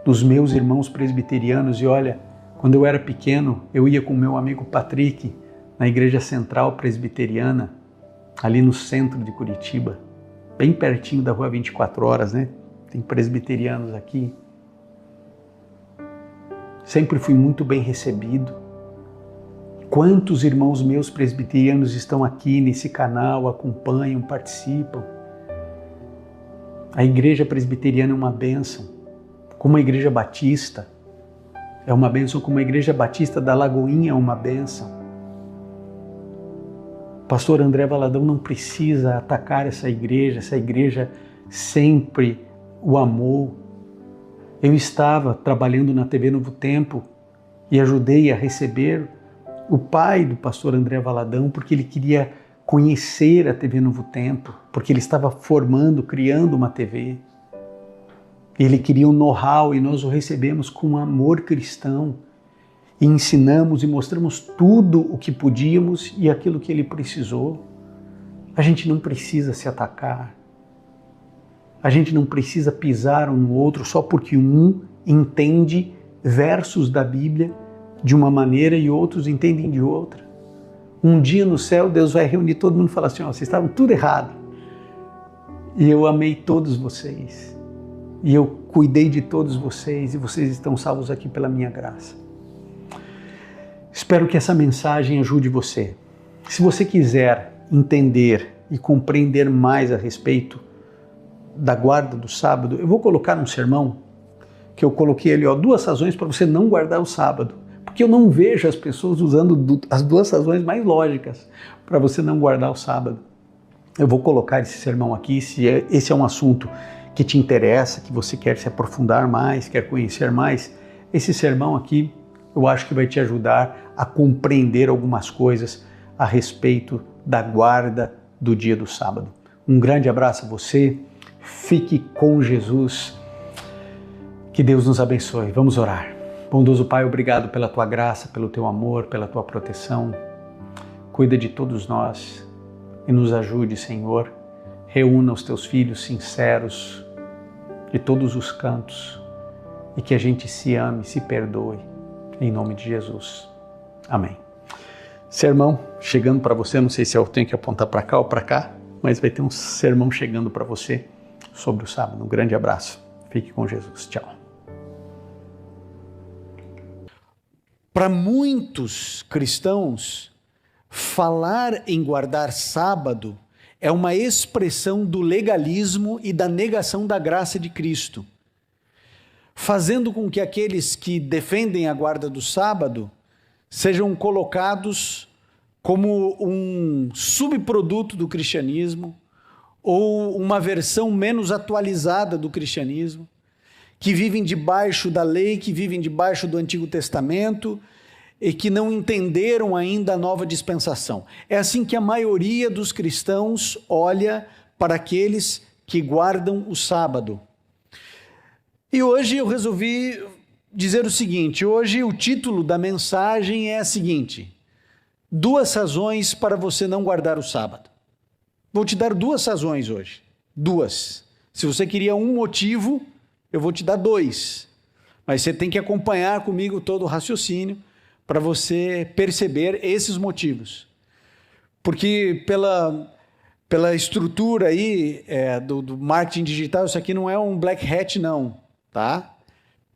dos meus irmãos presbiterianos, e olha, quando eu era pequeno, eu ia com meu amigo Patrick na Igreja Central Presbiteriana, ali no centro de Curitiba, bem pertinho da Rua 24 Horas, né? Tem presbiterianos aqui. Sempre fui muito bem recebido. Quantos irmãos meus presbiterianos estão aqui nesse canal, acompanham, participam. A Igreja Presbiteriana é uma bênção, como a Igreja Batista é uma bênção, como a Igreja Batista da Lagoinha é uma bênção. O pastor André Valadão não precisa atacar essa igreja sempre o amou. Eu estava trabalhando na TV Novo Tempo e ajudei a receber o pai do pastor André Valadão, porque ele queria conhecer a TV Novo Tempo, porque ele estava formando, criando uma TV. Ele queria um know-how e nós o recebemos com amor cristão. E ensinamos e mostramos tudo o que podíamos e aquilo que ele precisou. A gente não precisa se atacar. A gente não precisa pisar um no outro só porque um entende versos da Bíblia de uma maneira e outros entendem de outra. Um dia no céu, Deus vai reunir todo mundo e falar assim, vocês estavam tudo errado. E eu amei todos vocês. E eu cuidei de todos vocês e vocês estão salvos aqui pela minha graça. Espero que essa mensagem ajude você. Se você quiser entender e compreender mais a respeito da guarda do sábado, eu vou colocar um sermão que eu coloquei ali, 2 razões para você não guardar o sábado. Porque eu não vejo as pessoas usando as 2 razões mais lógicas para você não guardar o sábado. Eu vou colocar esse sermão aqui, se esse é um assunto que te interessa, que você quer se aprofundar mais, quer conhecer mais, esse sermão aqui eu acho que vai te ajudar a compreender algumas coisas a respeito da guarda do dia do sábado. Um grande abraço a você, fique com Jesus, que Deus nos abençoe. Vamos orar. Bondoso Pai, obrigado pela Tua graça, pelo Teu amor, pela Tua proteção. Cuida de todos nós e nos ajude, Senhor. Reúna os Teus filhos sinceros de todos os cantos e que a gente se ame, se perdoe. Em nome de Jesus. Amém. Sermão chegando para você, não sei se eu tenho que apontar para cá ou para cá, mas vai ter um sermão chegando para você sobre o sábado. Um grande abraço. Fique com Jesus. Tchau. Para muitos cristãos, falar em guardar sábado é uma expressão do legalismo e da negação da graça de Cristo, fazendo com que aqueles que defendem a guarda do sábado sejam colocados como um subproduto do cristianismo ou uma versão menos atualizada do cristianismo, que vivem debaixo da lei, que vivem debaixo do Antigo Testamento e que não entenderam ainda a nova dispensação. É assim que a maioria dos cristãos olha para aqueles que guardam o sábado. E hoje eu resolvi dizer o seguinte, hoje o título da mensagem é a seguinte: 2 razões para você não guardar o sábado. Vou te dar 2 razões hoje, 2. Se você queria um motivo, eu vou te dar 2, mas você tem que acompanhar comigo todo o raciocínio para você perceber esses motivos. Porque pela estrutura aí do marketing digital, isso aqui não é um black hat não, tá?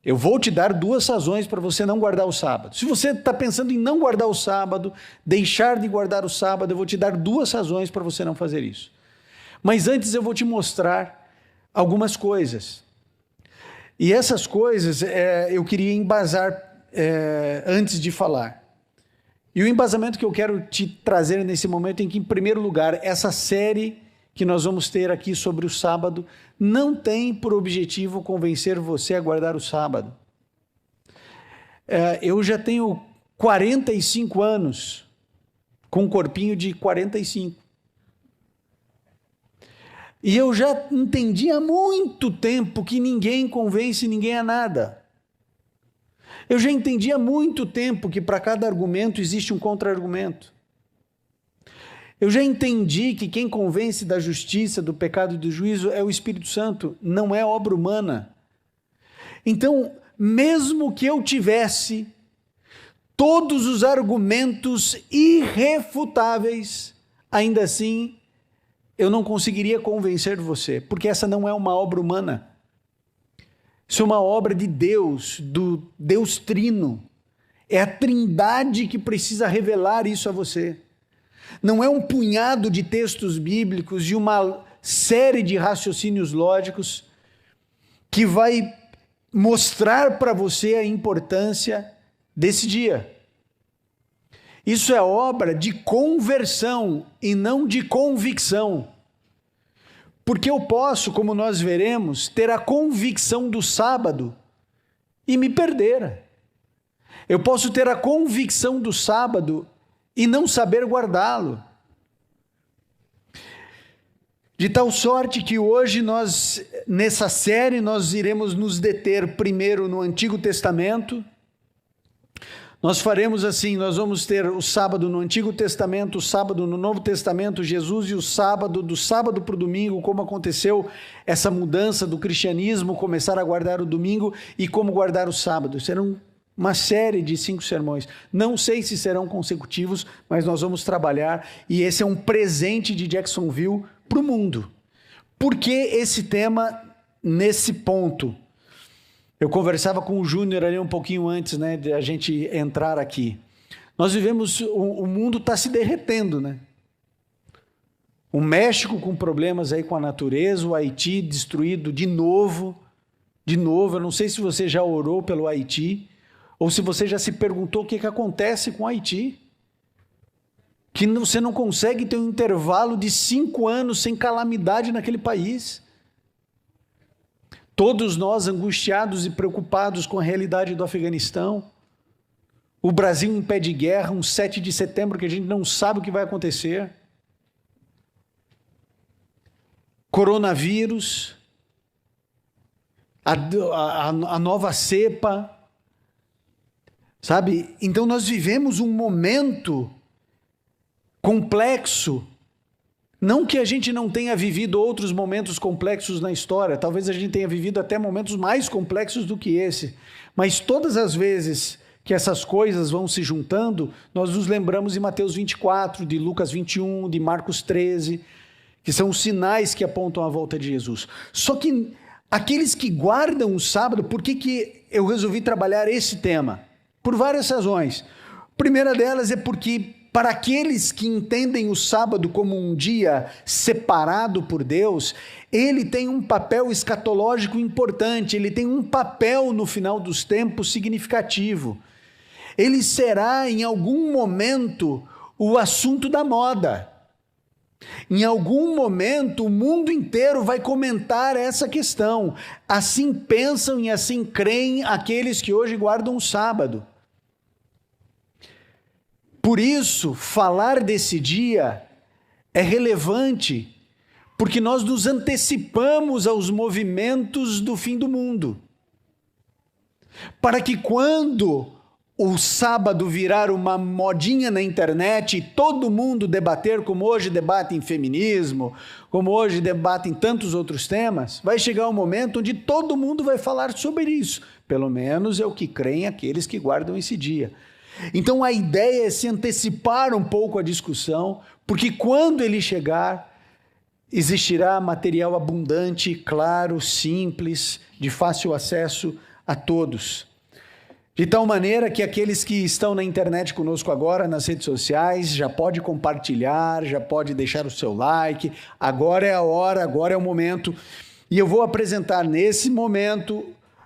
Eu vou te dar 2 razões para você não guardar o sábado. Se você está pensando em não guardar o sábado, deixar de guardar o sábado, eu vou te dar 2 razões para você não fazer isso. Mas antes eu vou te mostrar algumas coisas. E essas coisas eu queria embasar antes de falar. E o embasamento que eu quero te trazer nesse momento é que, em primeiro lugar, essa série que nós vamos ter aqui sobre o sábado não tem por objetivo convencer você a guardar o sábado. Eu já tenho 45 anos, com um corpinho de 45. E eu já entendi há muito tempo que ninguém convence ninguém a nada. Eu já entendi há muito tempo que para cada argumento existe um contra-argumento. Eu já entendi que quem convence da justiça, do pecado e do juízo é o Espírito Santo, não é obra humana. Então, mesmo que eu tivesse todos os argumentos irrefutáveis, ainda assim, eu não conseguiria convencer você, porque essa não é uma obra humana. Isso é uma obra de Deus, do Deus Trino. É a Trindade que precisa revelar isso a você. Não é um punhado de textos bíblicos e uma série de raciocínios lógicos que vai mostrar para você a importância desse dia. Isso é obra de conversão e não de convicção. Porque eu posso, como nós veremos, ter a convicção do sábado e me perder. Eu posso ter a convicção do sábado e não saber guardá-lo. De tal sorte que hoje nessa série, nós iremos nos deter primeiro no Antigo Testamento. Nós faremos assim, nós vamos ter o sábado no Antigo Testamento, o sábado no Novo Testamento, Jesus e o sábado, do sábado para o domingo, como aconteceu essa mudança do cristianismo, começar a guardar o domingo e como guardar o sábado. Serão uma série de 5 sermões. Não sei se serão consecutivos, mas nós vamos trabalhar e esse é um presente de Jacksonville para o mundo. Por que esse tema nesse ponto? Eu conversava com o Júnior ali um pouquinho antes, né, de a gente entrar aqui. Nós vivemos, o mundo está se derretendo, né? O México com problemas aí com a natureza, o Haiti destruído de novo. Eu não sei se você já orou pelo Haiti, ou se você já se perguntou o que acontece com o Haiti. Que você não consegue ter um intervalo de 5 anos sem calamidade naquele país. Todos nós angustiados e preocupados com a realidade do Afeganistão. O Brasil em pé de guerra, um 7 de setembro que a gente não sabe o que vai acontecer. Coronavírus, a nova cepa, sabe? Então nós vivemos um momento complexo. Não que a gente não tenha vivido outros momentos complexos na história, talvez a gente tenha vivido até momentos mais complexos do que esse, mas todas as vezes que essas coisas vão se juntando, nós nos lembramos de Mateus 24, de Lucas 21, de Marcos 13, que são os sinais que apontam a volta de Jesus. Só que aqueles que guardam o sábado, por que eu resolvi trabalhar esse tema? Por várias razões. A primeira delas é porque para aqueles que entendem o sábado como um dia separado por Deus, ele tem um papel escatológico importante, ele tem um papel no final dos tempos significativo. Ele será em algum momento o assunto da moda. Em algum momento o mundo inteiro vai comentar essa questão. Assim pensam e assim creem aqueles que hoje guardam o sábado. Por isso, falar desse dia é relevante, porque nós nos antecipamos aos movimentos do fim do mundo. Para que quando o sábado virar uma modinha na internet e todo mundo debater, como hoje debatem feminismo, como hoje debatem tantos outros temas, vai chegar um momento onde todo mundo vai falar sobre isso. Pelo menos é o que creem aqueles que guardam esse dia. Então a ideia é se antecipar um pouco à discussão, porque quando ele chegar, existirá material abundante, claro, simples, de fácil acesso a todos. De tal maneira que aqueles que estão na internet conosco agora, nas redes sociais, já pode compartilhar, já pode deixar o seu like. Agora é a hora, agora é o momento. E eu vou apresentar nesse momento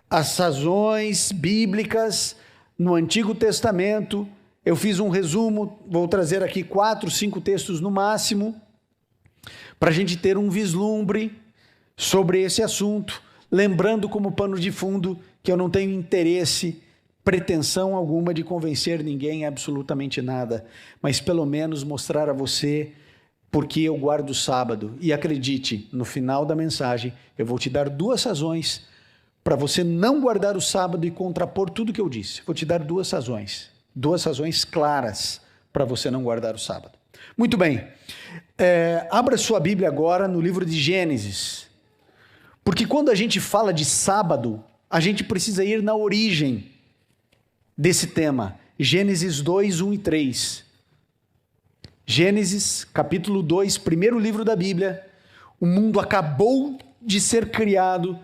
as razões bíblicas no Antigo Testamento. Eu fiz um resumo, vou trazer aqui 4, 5 textos no máximo, para a gente ter um vislumbre sobre esse assunto, lembrando como pano de fundo que eu não tenho interesse, pretensão alguma de convencer ninguém em absolutamente nada, mas pelo menos mostrar a você porque eu guardo o sábado. E acredite, no final da mensagem eu vou te dar 2 razões para você não guardar o sábado e contrapor tudo que eu disse. Vou te dar 2 razões claras para você não guardar o sábado. Muito bem, abra sua Bíblia agora no livro de Gênesis, porque quando a gente fala de sábado, a gente precisa ir na origem desse tema. Gênesis 2, 1 e 3. Gênesis, capítulo 2, primeiro livro da Bíblia. O mundo acabou de ser criado.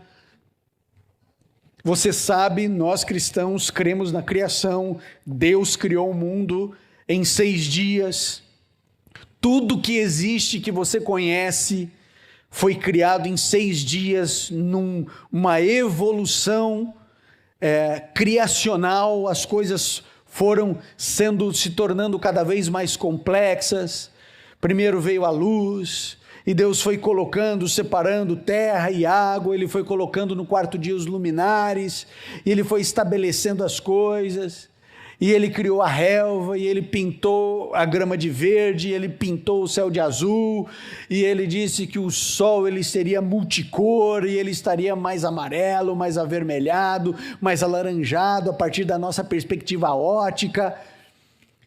Você sabe, nós cristãos cremos na criação. Deus criou o mundo em 6 dias. Tudo que existe, que você conhece, foi criado em 6 dias, numa evolução criacional. As coisas foram se tornando cada vez mais complexas. Primeiro veio a luz, e Deus foi colocando, separando terra e água, Ele foi colocando no 4º dia os luminares, e Ele foi estabelecendo as coisas, e Ele criou a relva, e Ele pintou a grama de verde, e Ele pintou o céu de azul, e Ele disse que o sol ele seria multicor, e ele estaria mais amarelo, mais avermelhado, mais alaranjado, a partir da nossa perspectiva ótica.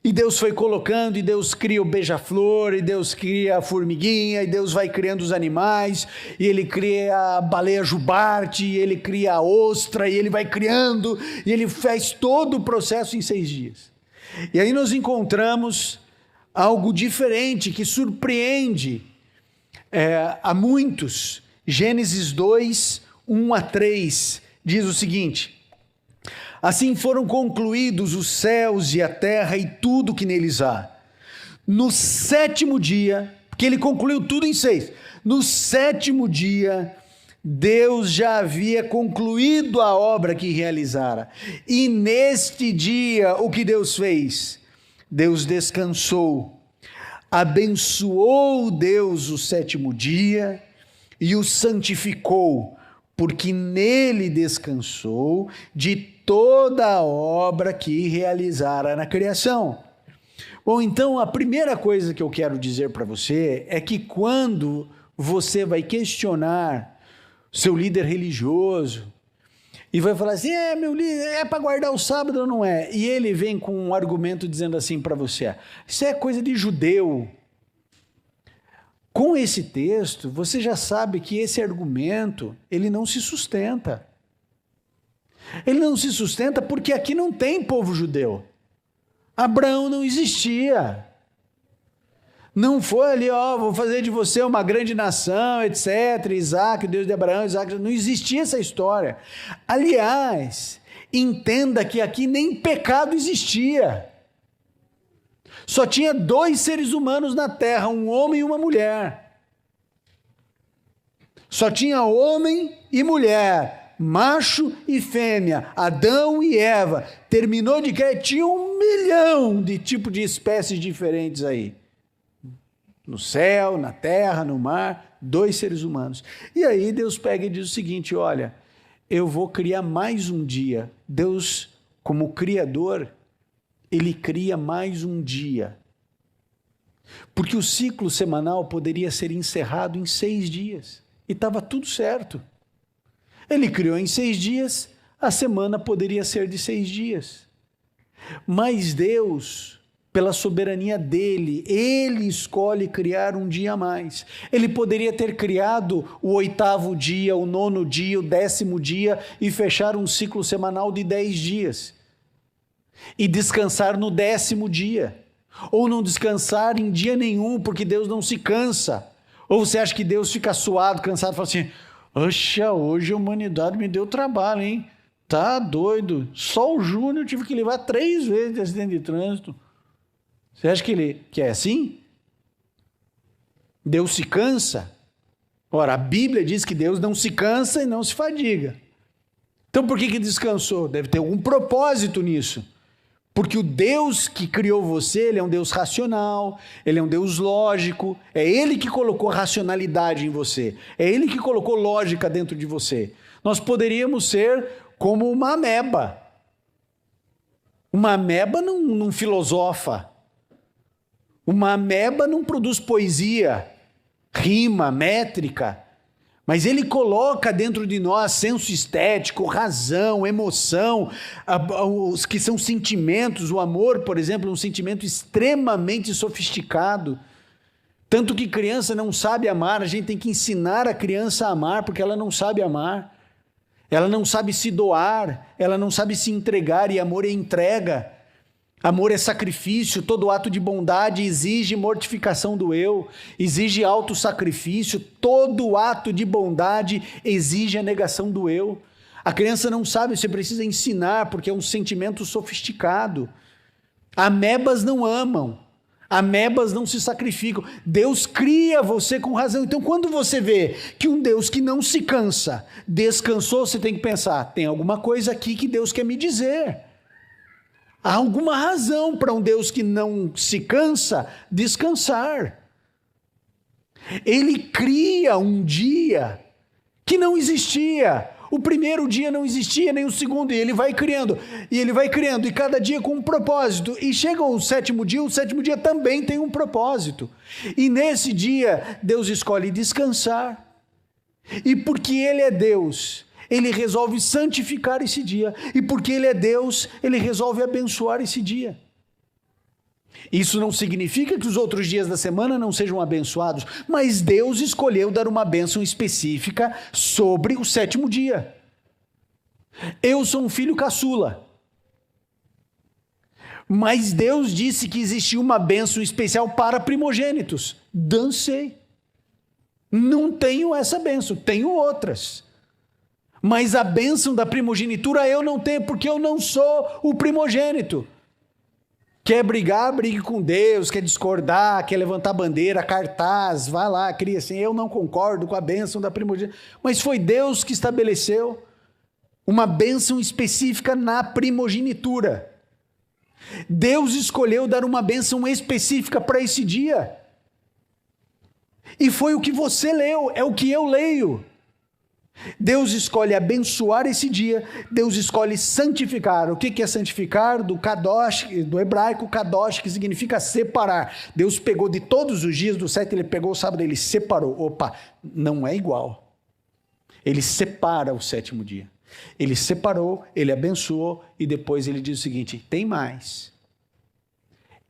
E Deus foi colocando, e Deus cria o beija-flor, e Deus cria a formiguinha, e Deus vai criando os animais, e Ele cria a baleia jubarte, e Ele cria a ostra, e Ele vai criando, e Ele faz todo o processo em 6 dias. E aí nós encontramos algo diferente, que surpreende a muitos. Gênesis 2, 1 a 3, diz o seguinte: assim foram concluídos os céus e a terra e tudo que neles há. No 7º dia, porque Ele concluiu tudo em 6, no 7º dia, Deus já havia concluído a obra que realizara. E neste dia, o que Deus fez? Deus descansou. Abençoou Deus o 7º dia e o santificou, porque nele descansou de toda a obra que realizara na criação. Bom, então a primeira coisa que eu quero dizer para você é que quando você vai questionar seu líder religioso e vai falar assim, meu líder, é para guardar o sábado ou não é? E ele vem com um argumento dizendo assim para você, isso é coisa de judeu. Com esse texto, você já sabe que esse argumento, ele não se sustenta. Ele não se sustenta porque aqui não tem povo judeu. Abraão não existia. Não foi ali, vou fazer de você uma grande nação, etc. Isaac, Deus de Abraão, Isaac, não existia essa história. Aliás, entenda que aqui nem pecado existia. Só tinha 2 seres humanos na terra, um homem e uma mulher. Só tinha homem e mulher, macho e fêmea, Adão e Eva. Terminou de criar, tinha 1 milhão de tipos de espécies diferentes aí. No céu, na terra, no mar, 2 seres humanos. E aí Deus pega e diz o seguinte, olha, eu vou criar mais um dia. Deus, como Criador, Ele cria mais um dia. Porque o ciclo semanal poderia ser encerrado em 6 dias. E estava tudo certo. Ele criou em 6 dias, a semana poderia ser de 6 dias. Mas Deus, pela soberania dele, Ele escolhe criar um dia a mais. Ele poderia ter criado o 8º dia, o 9º dia, o 10º dia e fechar um ciclo semanal de 10 dias. E descansar no 10º dia. Ou não descansar em dia nenhum, porque Deus não se cansa. Ou você acha que Deus fica suado, cansado, e fala assim, oxa, hoje a humanidade me deu trabalho, hein? Tá doido. Só o Júnior eu tive que levar 3 vezes de acidente de trânsito. Você acha que é assim? Deus se cansa? Ora, a Bíblia diz que Deus não se cansa e não se fadiga. Então por que descansou? Deve ter algum propósito nisso. Porque o Deus que criou você, ele é um Deus racional, ele é um Deus lógico, é ele que colocou racionalidade em você, é ele que colocou lógica dentro de você. Nós poderíamos ser como uma ameba. Uma ameba não filosofa. Uma ameba não produz poesia, rima, métrica. Mas ele coloca dentro de nós senso estético, razão, emoção, os que são sentimentos. O amor, por exemplo, é um sentimento extremamente sofisticado. Tanto que criança não sabe amar, a gente tem que ensinar a criança a amar, porque ela não sabe amar. Ela não sabe se doar, ela não sabe se entregar, e amor é entrega. Amor é sacrifício, todo ato de bondade exige mortificação do eu, exige autossacrifício, todo ato de bondade exige a negação do eu. A criança não sabe, você precisa ensinar, porque é um sentimento sofisticado. Amebas não amam, amebas não se sacrificam. Deus cria você com razão. Então, quando você vê que um Deus que não se cansa, descansou, você tem que pensar, tem alguma coisa aqui que Deus quer me dizer. Há alguma razão para um Deus que não se cansa descansar. Ele cria um dia que não existia. O primeiro dia não existia, nem o segundo, e ele vai criando, e cada dia com um propósito. E chega o sétimo dia também tem um propósito. E nesse dia, Deus escolhe descansar. E porque Ele é Deus, Ele resolve santificar esse dia. E porque Ele é Deus, Ele resolve abençoar esse dia. Isso não significa que os outros dias da semana não sejam abençoados, mas Deus escolheu dar uma bênção específica sobre o sétimo dia. Eu sou um filho caçula, mas Deus disse que existia uma bênção especial para primogênitos. Dancei. Não tenho essa bênção, tenho outras. Mas a bênção da primogenitura eu não tenho, porque eu não sou o primogênito. Quer brigar, brigue com Deus, quer discordar, quer levantar bandeira, cartaz, vai lá, cria assim, eu não concordo com a bênção da primogenitura. Mas foi Deus que estabeleceu uma bênção específica na primogenitura. Deus escolheu dar uma bênção específica para esse dia. E foi o que você leu, é o que eu leio. Deus escolhe abençoar esse dia, Deus escolhe santificar. O que é santificar? Do kadosh, do hebraico kadosh, que significa separar. Deus pegou de todos os dias do 7, Ele pegou o sábado, Ele separou. Opa, não é igual. Ele separa o 7º dia. Ele separou, Ele abençoou e depois Ele diz o seguinte, tem mais.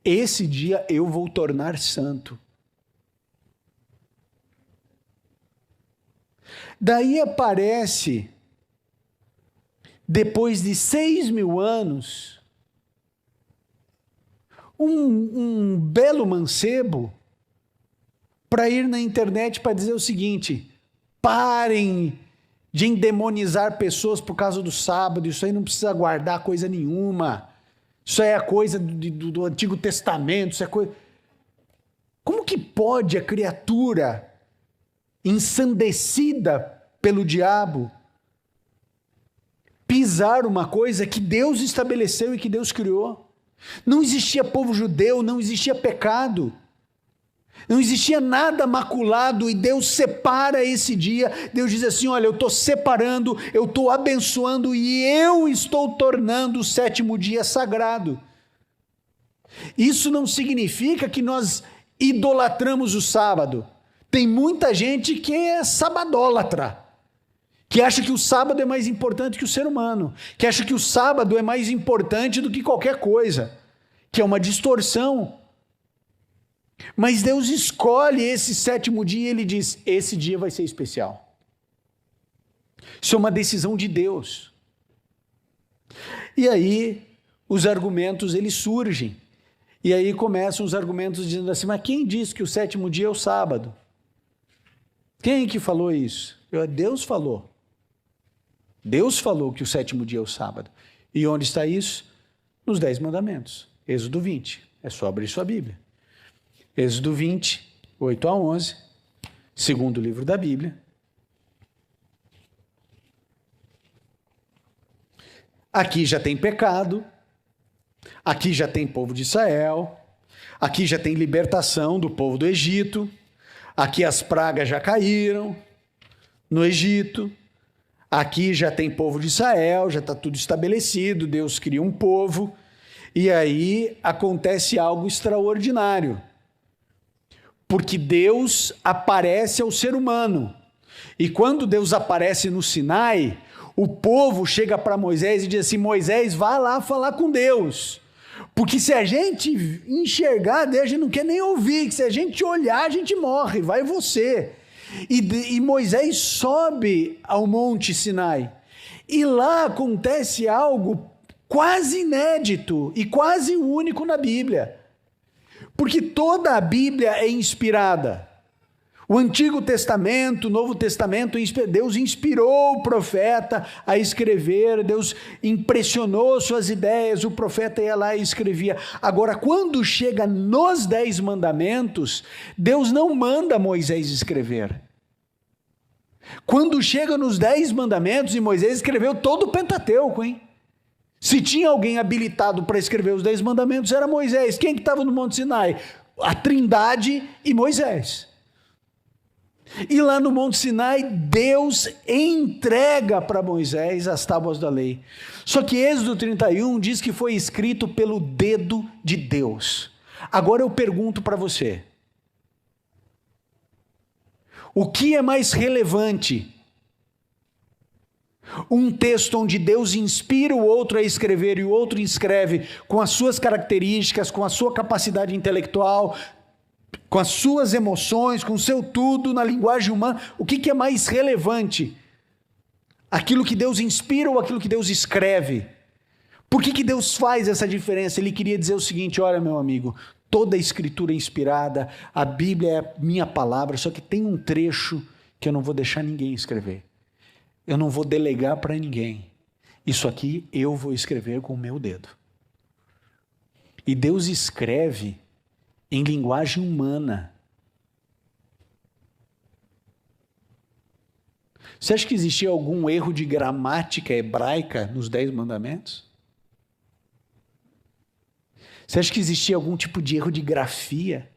Esse dia eu vou tornar santo. Daí aparece, depois de 6.000 anos, um belo mancebo para ir na internet para dizer o seguinte, parem de endemonizar pessoas por causa do sábado, isso aí não precisa guardar coisa nenhuma, isso aí é coisa do Antigo Testamento, isso é coisa... Como que pode a criatura ensandecida pelo diabo pisar uma coisa que Deus estabeleceu e que Deus criou? Não existia povo judeu, não existia pecado, não existia nada maculado, e Deus separa esse dia. Deus diz assim, olha, eu estou separando, eu estou abençoando e eu estou tornando o 7º dia sagrado. Isso não significa que nós idolatramos o sábado. Tem muita gente que é sabadólatra, que acha que o sábado é mais importante que o ser humano, que acha que o sábado é mais importante do que qualquer coisa, que é uma distorção. Mas Deus escolhe esse 7º dia e Ele diz, esse dia vai ser especial. Isso é uma decisão de Deus. E aí os argumentos eles surgem, e aí começam os argumentos dizendo assim, mas quem diz que o 7º dia é o sábado? Quem que falou isso? Deus falou. Deus falou que o sétimo dia é o sábado. E onde está isso? Nos 10 mandamentos. Êxodo 20. É só abrir sua Bíblia. Êxodo 20, 8 a 11. Segundo livro da Bíblia. Aqui já tem pecado. Aqui já tem povo de Israel. Aqui já tem libertação do povo do Egito. Aqui as pragas já caíram no Egito. Aqui já tem povo de Israel, já está tudo estabelecido, Deus cria um povo, e aí acontece algo extraordinário. Porque Deus aparece ao ser humano. E quando Deus aparece no Sinai, o povo chega para Moisés e diz assim: Moisés, vá lá falar com Deus. Porque se a gente enxergar, Deus, a gente não quer nem ouvir, que se a gente olhar, a gente morre, vai você. E Moisés sobe ao Monte Sinai, e lá acontece algo quase inédito e quase único na Bíblia, porque toda a Bíblia é inspirada. O Antigo Testamento, o Novo Testamento, Deus inspirou o profeta a escrever, Deus impressionou suas ideias, o profeta ia lá e escrevia. Agora, quando chega nos 10 mandamentos, Deus não manda Moisés escrever. Quando chega nos 10 mandamentos, e Moisés escreveu todo o Pentateuco, hein? Se tinha alguém habilitado para escrever os 10 mandamentos, era Moisés. Quem que estava no Monte Sinai? A Trindade e Moisés. E lá no Monte Sinai, Deus entrega para Moisés as tábuas da lei. Só que Êxodo 31 diz que foi escrito pelo dedo de Deus. Agora eu pergunto para você: o que é mais relevante? Um texto onde Deus inspira o outro a escrever e o outro escreve com as suas características, com a sua capacidade intelectual, com as suas emoções, com o seu tudo na linguagem humana. O que é mais relevante? Aquilo que Deus inspira ou aquilo que Deus escreve? Por que Deus faz essa diferença? Ele queria dizer o seguinte: olha, meu amigo, toda a escritura é inspirada, a Bíblia é a minha palavra, só que tem um trecho que eu não vou deixar ninguém escrever. Eu não vou delegar para ninguém. Isso aqui eu vou escrever com o meu dedo. E Deus escreve em linguagem humana. Você acha que existia algum erro de gramática hebraica nos 10 mandamentos? Você acha que existia algum tipo de erro de grafia?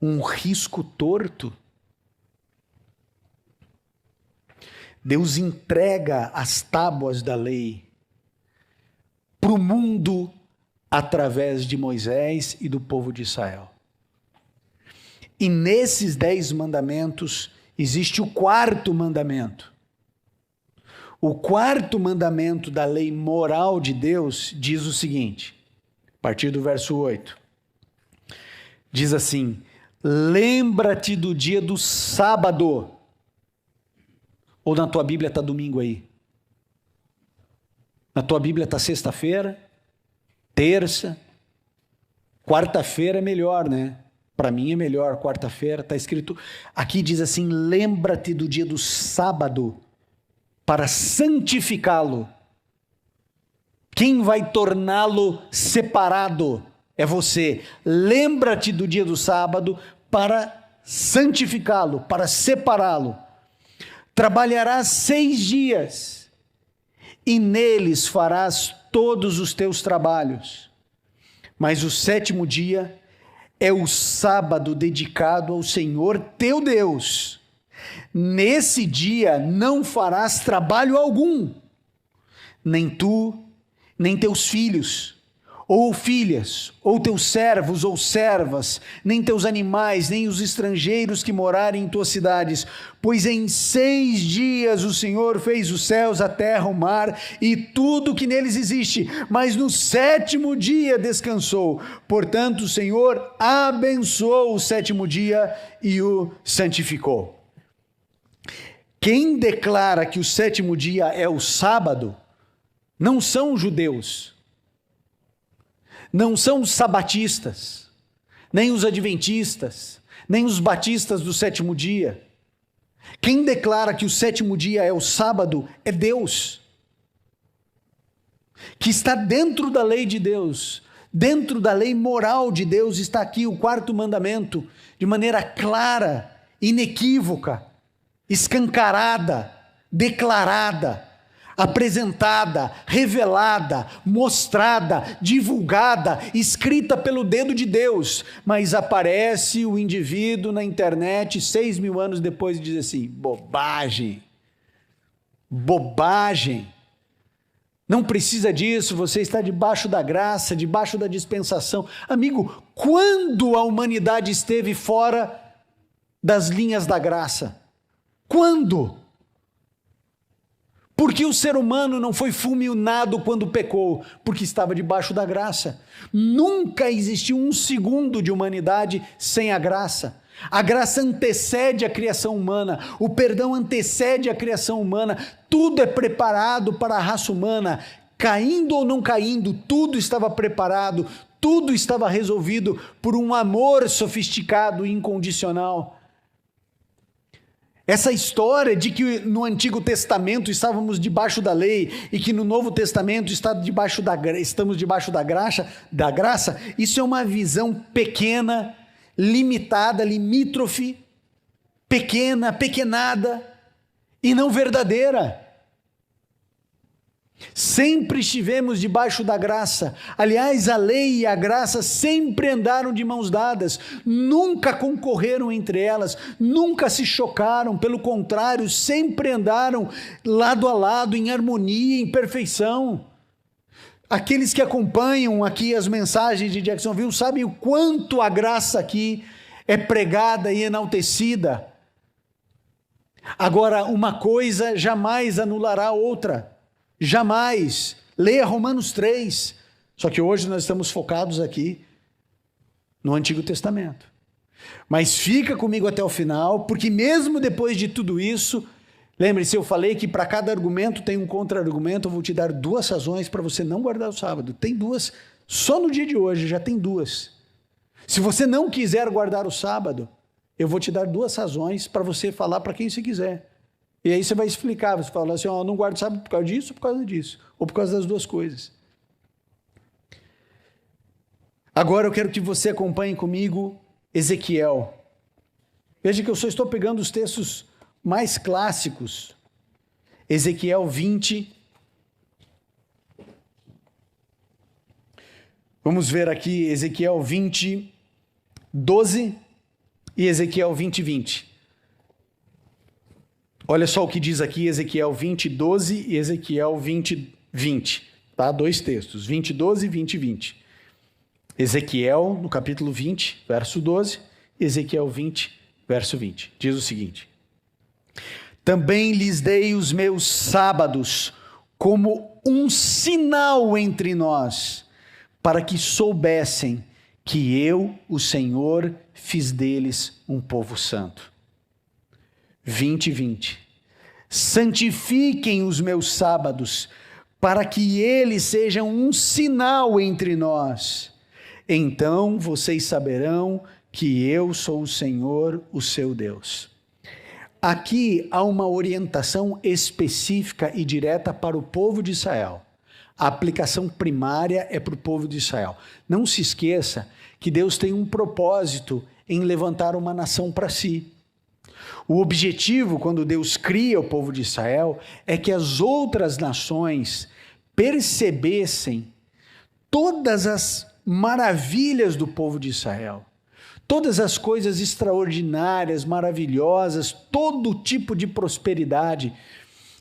Um risco torto? Deus entrega as tábuas da lei para o mundo através de Moisés e do povo de Israel. E nesses 10 mandamentos existe o 4º mandamento. O 4º mandamento da lei moral de Deus diz o seguinte, a partir do verso 8. Diz assim: lembra-te do dia do sábado. Ou na tua Bíblia está domingo aí? Na tua Bíblia está sexta-feira, terça, quarta-feira é melhor, né? Para mim é melhor, quarta-feira está escrito. Aqui diz assim: lembra-te do dia do sábado para santificá-lo. Quem vai torná-lo separado é você. Lembra-te do dia do sábado para santificá-lo, para separá-lo. Trabalharás 6 dias, e neles farás todos os teus trabalhos. Mas o 7º dia é o sábado dedicado ao Senhor teu Deus. Nesse dia não farás trabalho algum, nem tu, nem teus filhos, ou filhas, ou teus servos ou servas, nem teus animais, nem os estrangeiros que morarem em tuas cidades, pois em 6 dias o Senhor fez os céus, a terra, o mar e tudo que neles existe, mas no 7º dia descansou. Portanto, o Senhor abençoou o 7º dia e o santificou. Quem declara que o 7º dia é o sábado não são os judeus, não são os sabatistas, nem os adventistas, nem os batistas do 7º dia. Quem declara que o sétimo dia é o sábado é Deus, que está dentro da lei de Deus, dentro da lei moral de Deus. Está aqui o quarto mandamento, de maneira clara, inequívoca, escancarada, declarada, apresentada, revelada, mostrada, divulgada, escrita pelo dedo de Deus. Mas aparece o indivíduo na internet 6.000 anos depois e diz assim: bobagem, bobagem, não precisa disso, você está debaixo da graça, debaixo da dispensação. Amigo, quando a humanidade esteve fora das linhas da graça? Quando? Porque o ser humano não foi fulminado quando pecou? Porque estava debaixo da graça. Nunca existiu um segundo de humanidade sem a graça. A graça antecede a criação humana, o perdão antecede a criação humana, tudo é preparado para a raça humana, caindo ou não caindo, tudo estava preparado, tudo estava resolvido por um amor sofisticado e incondicional. Essa história de que no Antigo Testamento estávamos debaixo da lei e que no Novo Testamento estamos debaixo da graça, isso é uma visão pequena, limitada, limítrofe, pequena, pequenada e não verdadeira. Sempre estivemos debaixo da graça. Aliás, a lei e a graça sempre andaram de mãos dadas, nunca concorreram entre elas, nunca se chocaram, pelo contrário, sempre andaram lado a lado, em harmonia, em perfeição. Aqueles que acompanham aqui as mensagens de Jacksonville sabem o quanto a graça aqui é pregada e enaltecida. Agora, uma coisa jamais anulará a outra. Jamais. Leia Romanos 3. Só que hoje nós estamos focados aqui no Antigo Testamento. Mas fica comigo até o final, porque mesmo depois de tudo isso, lembre-se, eu falei que para cada argumento tem um contra-argumento. Eu vou te dar 2 razões para você não guardar o sábado. Tem 2, só no dia de hoje já tem 2. Se você não quiser guardar o sábado, eu vou te dar 2 razões para você falar para quem você quiser. E aí você vai explicar, você fala assim: não guardo o sábado por causa disso ou por causa disso, ou por causa das 2 coisas. Agora eu quero que você acompanhe comigo Ezequiel. Veja que eu só estou pegando os textos mais clássicos. Ezequiel 20. Vamos ver aqui Ezequiel 20, 12 e Ezequiel 20, 20. Olha só o que diz aqui Ezequiel 20, 12 e Ezequiel 20, 20. Tá? 2 textos, 20, 12 e 20, 20. Ezequiel, no capítulo 20, verso 12, Ezequiel 20, verso 20. Diz o seguinte: também lhes dei os meus sábados como um sinal entre nós, para que soubessem que eu, o Senhor, fiz deles um povo santo. 20, 20. Santifiquem os meus sábados, para que eles sejam um sinal entre nós. Então vocês saberão que eu sou o Senhor, o seu Deus. Aqui há uma orientação específica e direta para o povo de Israel. A aplicação primária é para o povo de Israel. Não se esqueça que Deus tem um propósito em levantar uma nação para si. O objetivo, quando Deus cria o povo de Israel, é que as outras nações percebessem todas as maravilhas do povo de Israel, todas as coisas extraordinárias, maravilhosas, todo tipo de prosperidade.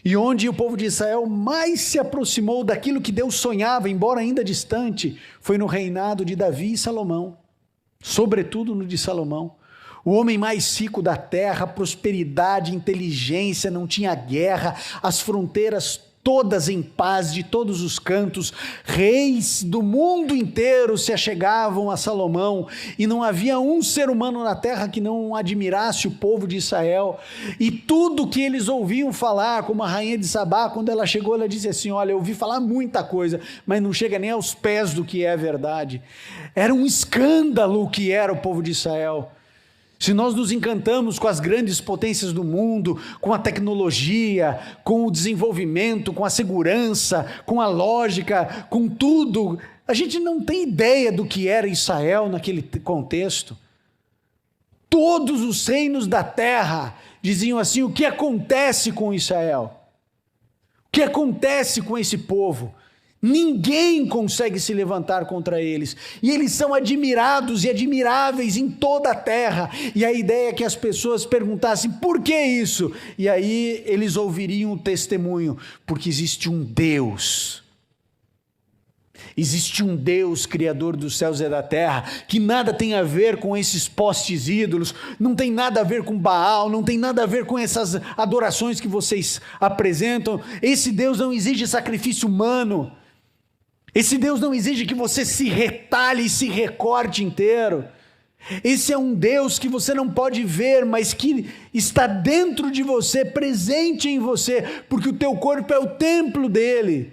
E onde o povo de Israel mais se aproximou daquilo que Deus sonhava, embora ainda distante, foi no reinado de Davi e Salomão, sobretudo no de Salomão. O homem mais rico da terra, prosperidade, inteligência, não tinha guerra, as fronteiras todas em paz, de todos os cantos, reis do mundo inteiro se achegavam a Salomão, e não havia um ser humano na terra que não admirasse o povo de Israel, e tudo que eles ouviam falar, como a rainha de Sabá, quando ela chegou, ela disse assim: olha, eu ouvi falar muita coisa, mas não chega nem aos pés do que é a verdade. Era um escândalo o que era o povo de Israel. Se nós nos encantamos com as grandes potências do mundo, com a tecnologia, com o desenvolvimento, com a segurança, com a lógica, com tudo, a gente não tem ideia do que era Israel naquele contexto. Todos os reinos da terra diziam assim: o que acontece com Israel? O que acontece com esse povo? Ninguém consegue se levantar contra eles. E eles são admirados e admiráveis em toda a terra. E a ideia é que as pessoas perguntassem: por que isso? E aí eles ouviriam o testemunho: porque existe um Deus. Existe um Deus, Criador dos céus e da terra, que nada tem a ver com esses postes ídolos, não tem nada a ver com Baal, não tem nada a ver com essas adorações que vocês apresentam. Esse Deus não exige sacrifício humano. Esse Deus não exige que você se retalhe e se recorte inteiro. Esse é um Deus que você não pode ver, mas que está dentro de você, presente em você, porque o teu corpo é o templo dele.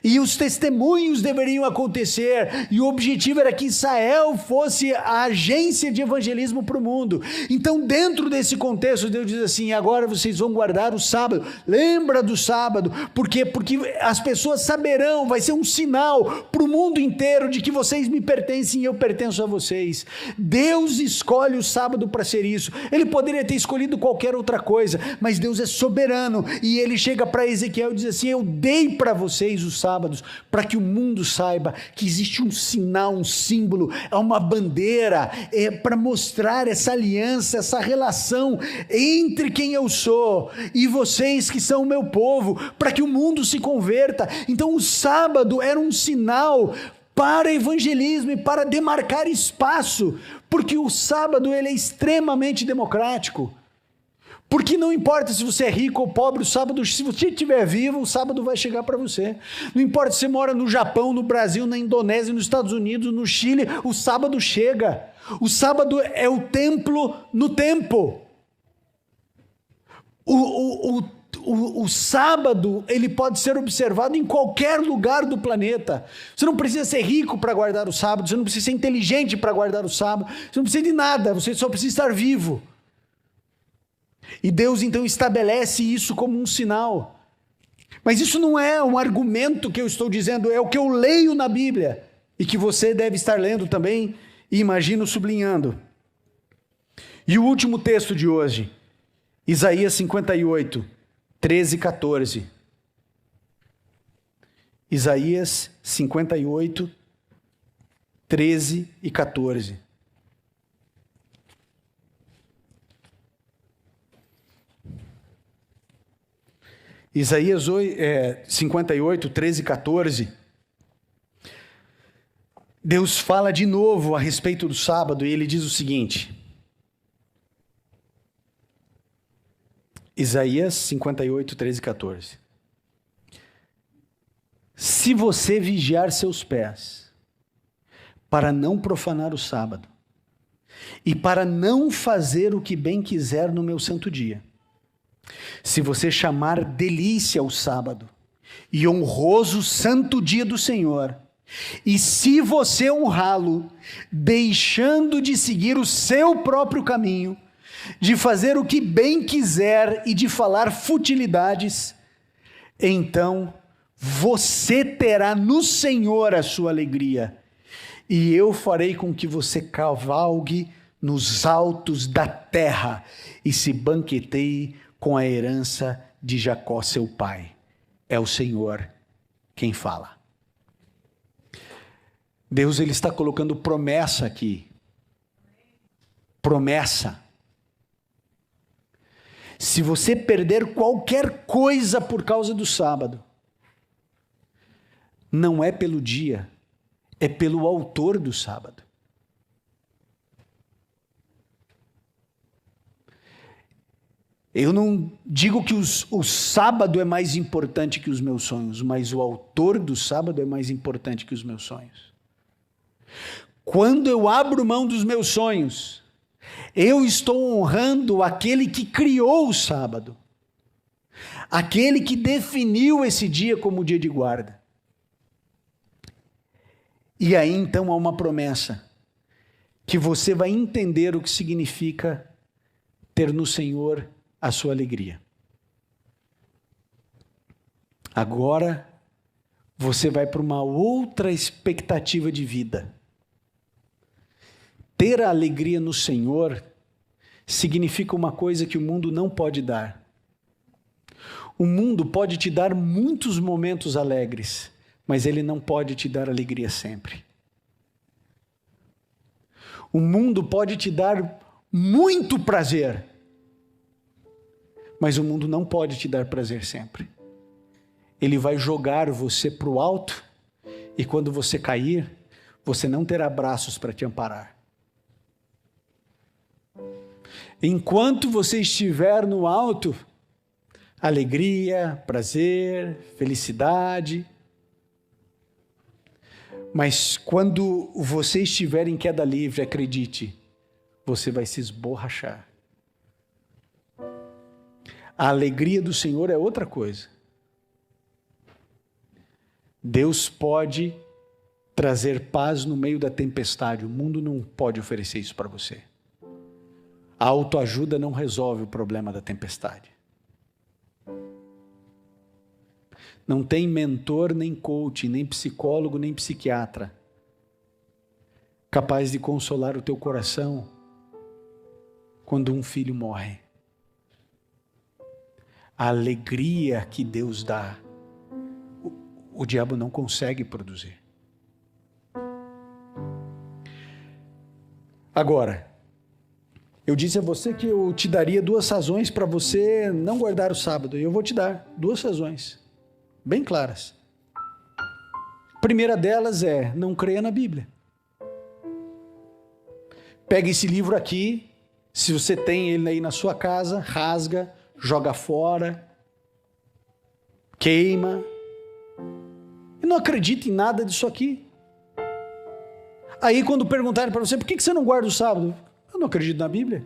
E os testemunhos deveriam acontecer, e o objetivo era que Israel fosse a agência de evangelismo para o mundo. Então, dentro desse contexto, Deus diz assim: agora vocês vão guardar o sábado. Lembra do sábado. Por quê? Porque as pessoas saberão, vai ser um sinal para o mundo inteiro de que vocês me pertencem e eu pertenço a vocês. Deus escolhe o sábado para ser isso. Ele poderia ter escolhido qualquer outra coisa, mas Deus é soberano, e ele chega para Ezequiel e diz assim: eu dei para vocês os sábados, para que o mundo saiba que existe um sinal, um símbolo, uma bandeira, para mostrar essa aliança, essa relação entre quem eu sou e vocês que são o meu povo, para que o mundo se converta. Então o sábado era um sinal para evangelismo e para demarcar espaço, porque o sábado ele é extremamente democrático. Porque não importa se você é rico ou pobre, o sábado, se você estiver vivo, o sábado vai chegar para você. Não importa se você mora no Japão, no Brasil, na Indonésia, nos Estados Unidos, no Chile, o sábado chega. O sábado é o templo no tempo. O sábado, ele pode ser observado em qualquer lugar do planeta. Você não precisa ser rico para guardar o sábado, você não precisa ser inteligente para guardar o sábado, você não precisa de nada, você só precisa estar vivo. E Deus então estabelece isso como um sinal. Mas isso não é um argumento que eu estou dizendo, é o que eu leio na Bíblia, e que você deve estar lendo também, e imagino sublinhando. E o último texto de hoje, Isaías 58, 13 e 14. Isaías 58, 13 e 14. Isaías 58, 13 e 14, Deus fala de novo a respeito do sábado e ele diz o seguinte, Isaías 58, 13 e 14, se você vigiar seus pés, para não profanar o sábado, e para não fazer o que bem quiser no meu santo dia, se você chamar delícia o sábado e honroso santo dia do Senhor, e se você honrá-lo, deixando de seguir o seu próprio caminho, de fazer o que bem quiser e de falar futilidades, então você terá no Senhor a sua alegria, e eu farei com que você cavalgue nos altos da terra e se banqueteie com a herança de Jacó, seu pai. É o Senhor quem fala. Deus ele está colocando promessa aqui. Promessa. Se você perder qualquer coisa por causa do sábado, não é pelo dia, é pelo autor do sábado. Eu não digo que o sábado é mais importante que os meus sonhos, mas o autor do sábado é mais importante que os meus sonhos. Quando eu abro mão dos meus sonhos, eu estou honrando aquele que criou o sábado, aquele que definiu esse dia como dia de guarda. E aí então há uma promessa, que você vai entender o que significa ter no Senhor a sua alegria. Agora, você vai para uma outra expectativa de vida. Ter a alegria no Senhor significa uma coisa que o mundo não pode dar. O mundo pode te dar muitos momentos alegres, mas ele não pode te dar alegria sempre. O mundo pode te dar muito prazer, mas o mundo não pode te dar prazer sempre. Ele vai jogar você para o alto e quando você cair, você não terá braços para te amparar. Enquanto você estiver no alto, alegria, prazer, felicidade. Mas quando você estiver em queda livre, acredite, você vai se esborrachar. A alegria do Senhor é outra coisa. Deus pode trazer paz no meio da tempestade. O mundo não pode oferecer isso para você. A autoajuda não resolve o problema da tempestade. Não tem mentor, nem coach, nem psicólogo, nem psiquiatra capaz de consolar o teu coração quando um filho morre. A alegria que Deus dá, o diabo não consegue produzir. Agora, eu disse a você que eu te daria 2 razões para você não guardar o sábado, e eu vou te dar 2 razões, bem claras. A primeira delas é, não creia na Bíblia. Pega esse livro aqui, se você tem ele aí na sua casa, rasga, joga fora, queima, e não acredita em nada disso aqui. Aí quando perguntarem para você, por que você não guarda o sábado? Eu não acredito na Bíblia.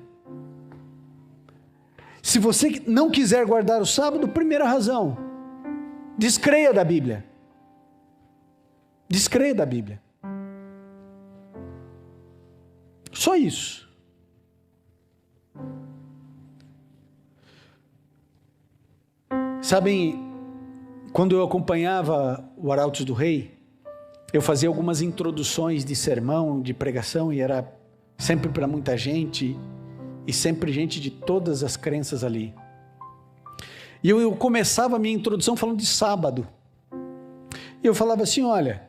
Se você não quiser guardar o sábado, primeira razão, descreia da Bíblia. Descreia da Bíblia. Só isso. Sabem, quando eu acompanhava o Arautos do Rei, eu fazia algumas introduções de sermão, de pregação, e era sempre para muita gente, e sempre gente de todas as crenças ali. E eu começava a minha introdução falando de sábado. E eu falava assim, olha,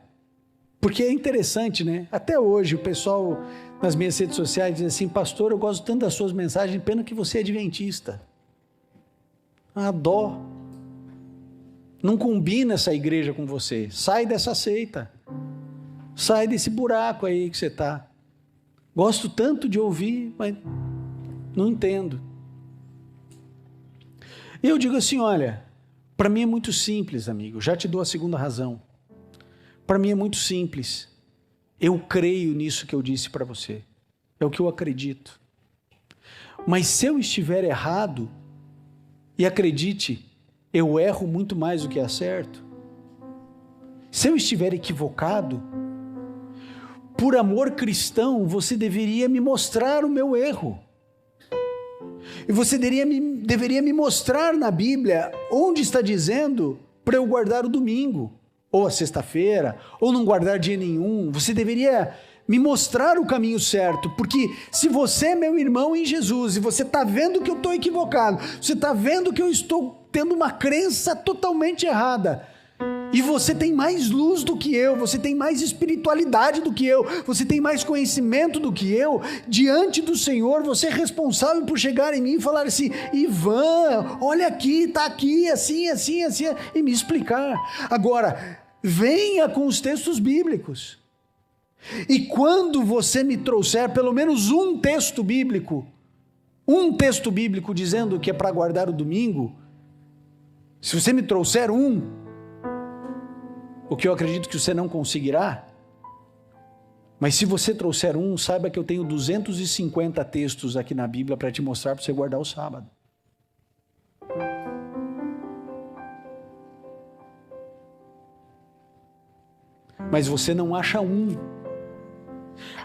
porque é interessante, né? Até hoje o pessoal nas minhas redes sociais diz assim, pastor, eu gosto tanto das suas mensagens, pena que você é adventista. Ah, dó. Não combina essa igreja com você. Sai dessa seita. Sai desse buraco aí que você está. Gosto tanto de ouvir, mas não entendo. E eu digo assim, olha, para mim é muito simples, amigo. Já te dou a segunda razão. Para mim é muito simples. Eu creio nisso que eu disse para você. É o que eu acredito. Mas se eu estiver errado, e acredite, eu erro muito mais do que acerto. Se eu estiver equivocado, por amor cristão, você deveria me mostrar o meu erro. E você deveria me mostrar na Bíblia onde está dizendo para eu guardar o domingo, ou a sexta-feira, ou não guardar dia nenhum. Você deveria me mostrar o caminho certo, porque se você é meu irmão em Jesus, e você está vendo que eu estou equivocado, você está vendo que eu estou tendo uma crença totalmente errada, e você tem mais luz do que eu, você tem mais espiritualidade do que eu, você tem mais conhecimento do que eu, diante do Senhor, você é responsável por chegar em mim e falar assim, Ivan, olha aqui, está aqui, assim, assim, assim, e me explicar. Agora, venha com os textos bíblicos. E quando você me trouxer pelo menos um texto bíblico dizendo que é para guardar o domingo, se você me trouxer o que eu acredito que você não conseguirá, mas se você trouxer saiba que eu tenho 250 textos aqui na Bíblia para te mostrar para você guardar o sábado. Mas você não acha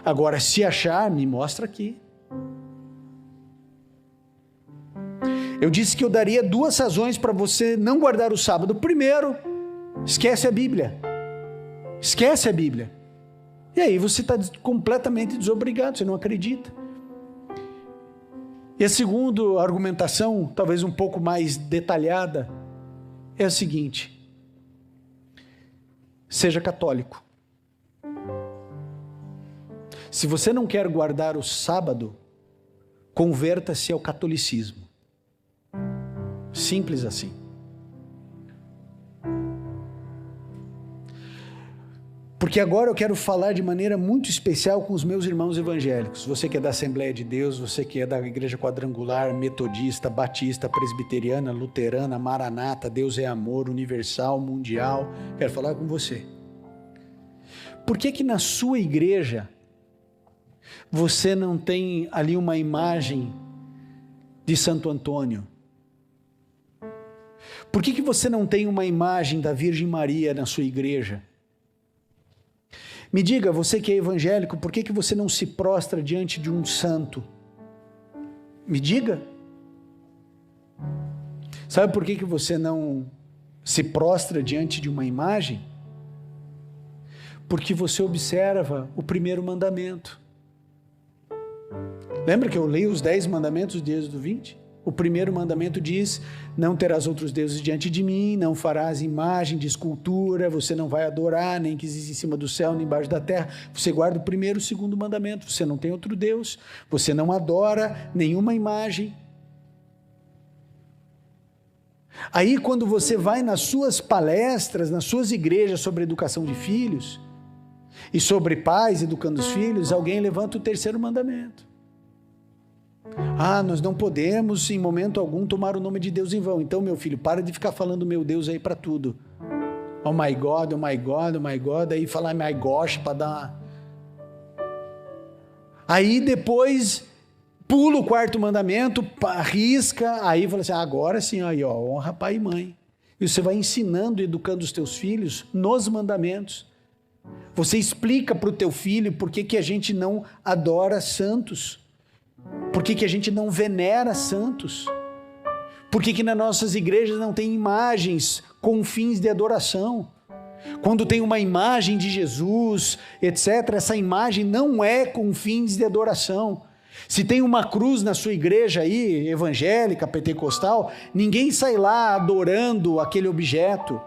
Agora, se achar, me mostra aqui. Eu disse que eu daria 2 razões para você não guardar o sábado. Primeiro, esquece a Bíblia. Esquece a Bíblia. E aí você está completamente desobrigado, você não acredita. E a segunda argumentação, talvez um pouco mais detalhada, é a seguinte: seja católico. Se você não quer guardar o sábado, converta-se ao catolicismo. Simples assim. Porque agora eu quero falar de maneira muito especial com os meus irmãos evangélicos. Você que é da Assembleia de Deus, você que é da Igreja Quadrangular, Metodista, Batista, Presbiteriana, Luterana, Maranata, Deus é Amor, Universal, Mundial. Quero falar com você. Por que na sua igreja você não tem ali uma imagem de Santo Antônio? Por que você não tem uma imagem da Virgem Maria na sua igreja? Me diga, você que é evangélico, por que você não se prostra diante de um santo? Me diga. Sabe por que você não se prostra diante de uma imagem? Porque você observa o primeiro mandamento. Lembra que eu leio os 10 mandamentos de Êxodo 20? O primeiro mandamento diz: não terás outros deuses diante de mim, não farás imagem de escultura, você não vai adorar, nem que existe em cima do céu, nem embaixo da terra. Você guarda o primeiro e o segundo mandamento, você não tem outro Deus, você não adora nenhuma imagem. Aí quando você vai nas suas palestras, nas suas igrejas sobre educação de filhos, e sobre pais educando os filhos, alguém levanta o terceiro mandamento. Nós não podemos em momento algum tomar o nome de Deus em vão. Então, meu filho, para de ficar falando meu Deus aí para tudo. Oh my God, oh my God, oh my God. Aí falar my gosh para dar. Aí depois pula o quarto mandamento, arrisca, aí fala assim: agora sim, aí ó, honra pai e mãe. E você vai ensinando e educando os teus filhos nos mandamentos. Você explica para o teu filho por que a gente não adora santos. Por que a gente não venera santos? Por que nas nossas igrejas não tem imagens com fins de adoração? Quando tem uma imagem de Jesus, etc., essa imagem não é com fins de adoração. Se tem uma cruz na sua igreja aí, evangélica, pentecostal, ninguém sai lá adorando aquele objeto.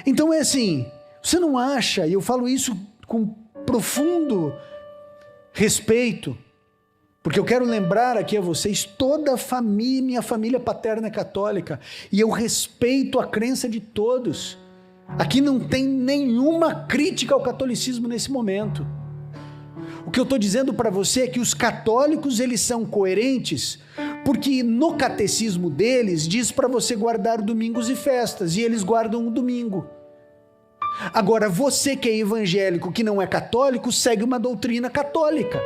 Então é assim, você não acha, e eu falo isso com profundo respeito, porque eu quero lembrar aqui a vocês, toda a família, minha família paterna é católica, e eu respeito a crença de todos. Aqui não tem nenhuma crítica ao catolicismo nesse momento. O que eu estou dizendo para você é que os católicos, eles são coerentes, porque no catecismo deles diz para você guardar domingos e festas, e eles guardam o domingo. Agora, você que é evangélico, que não é católico, segue uma doutrina católica.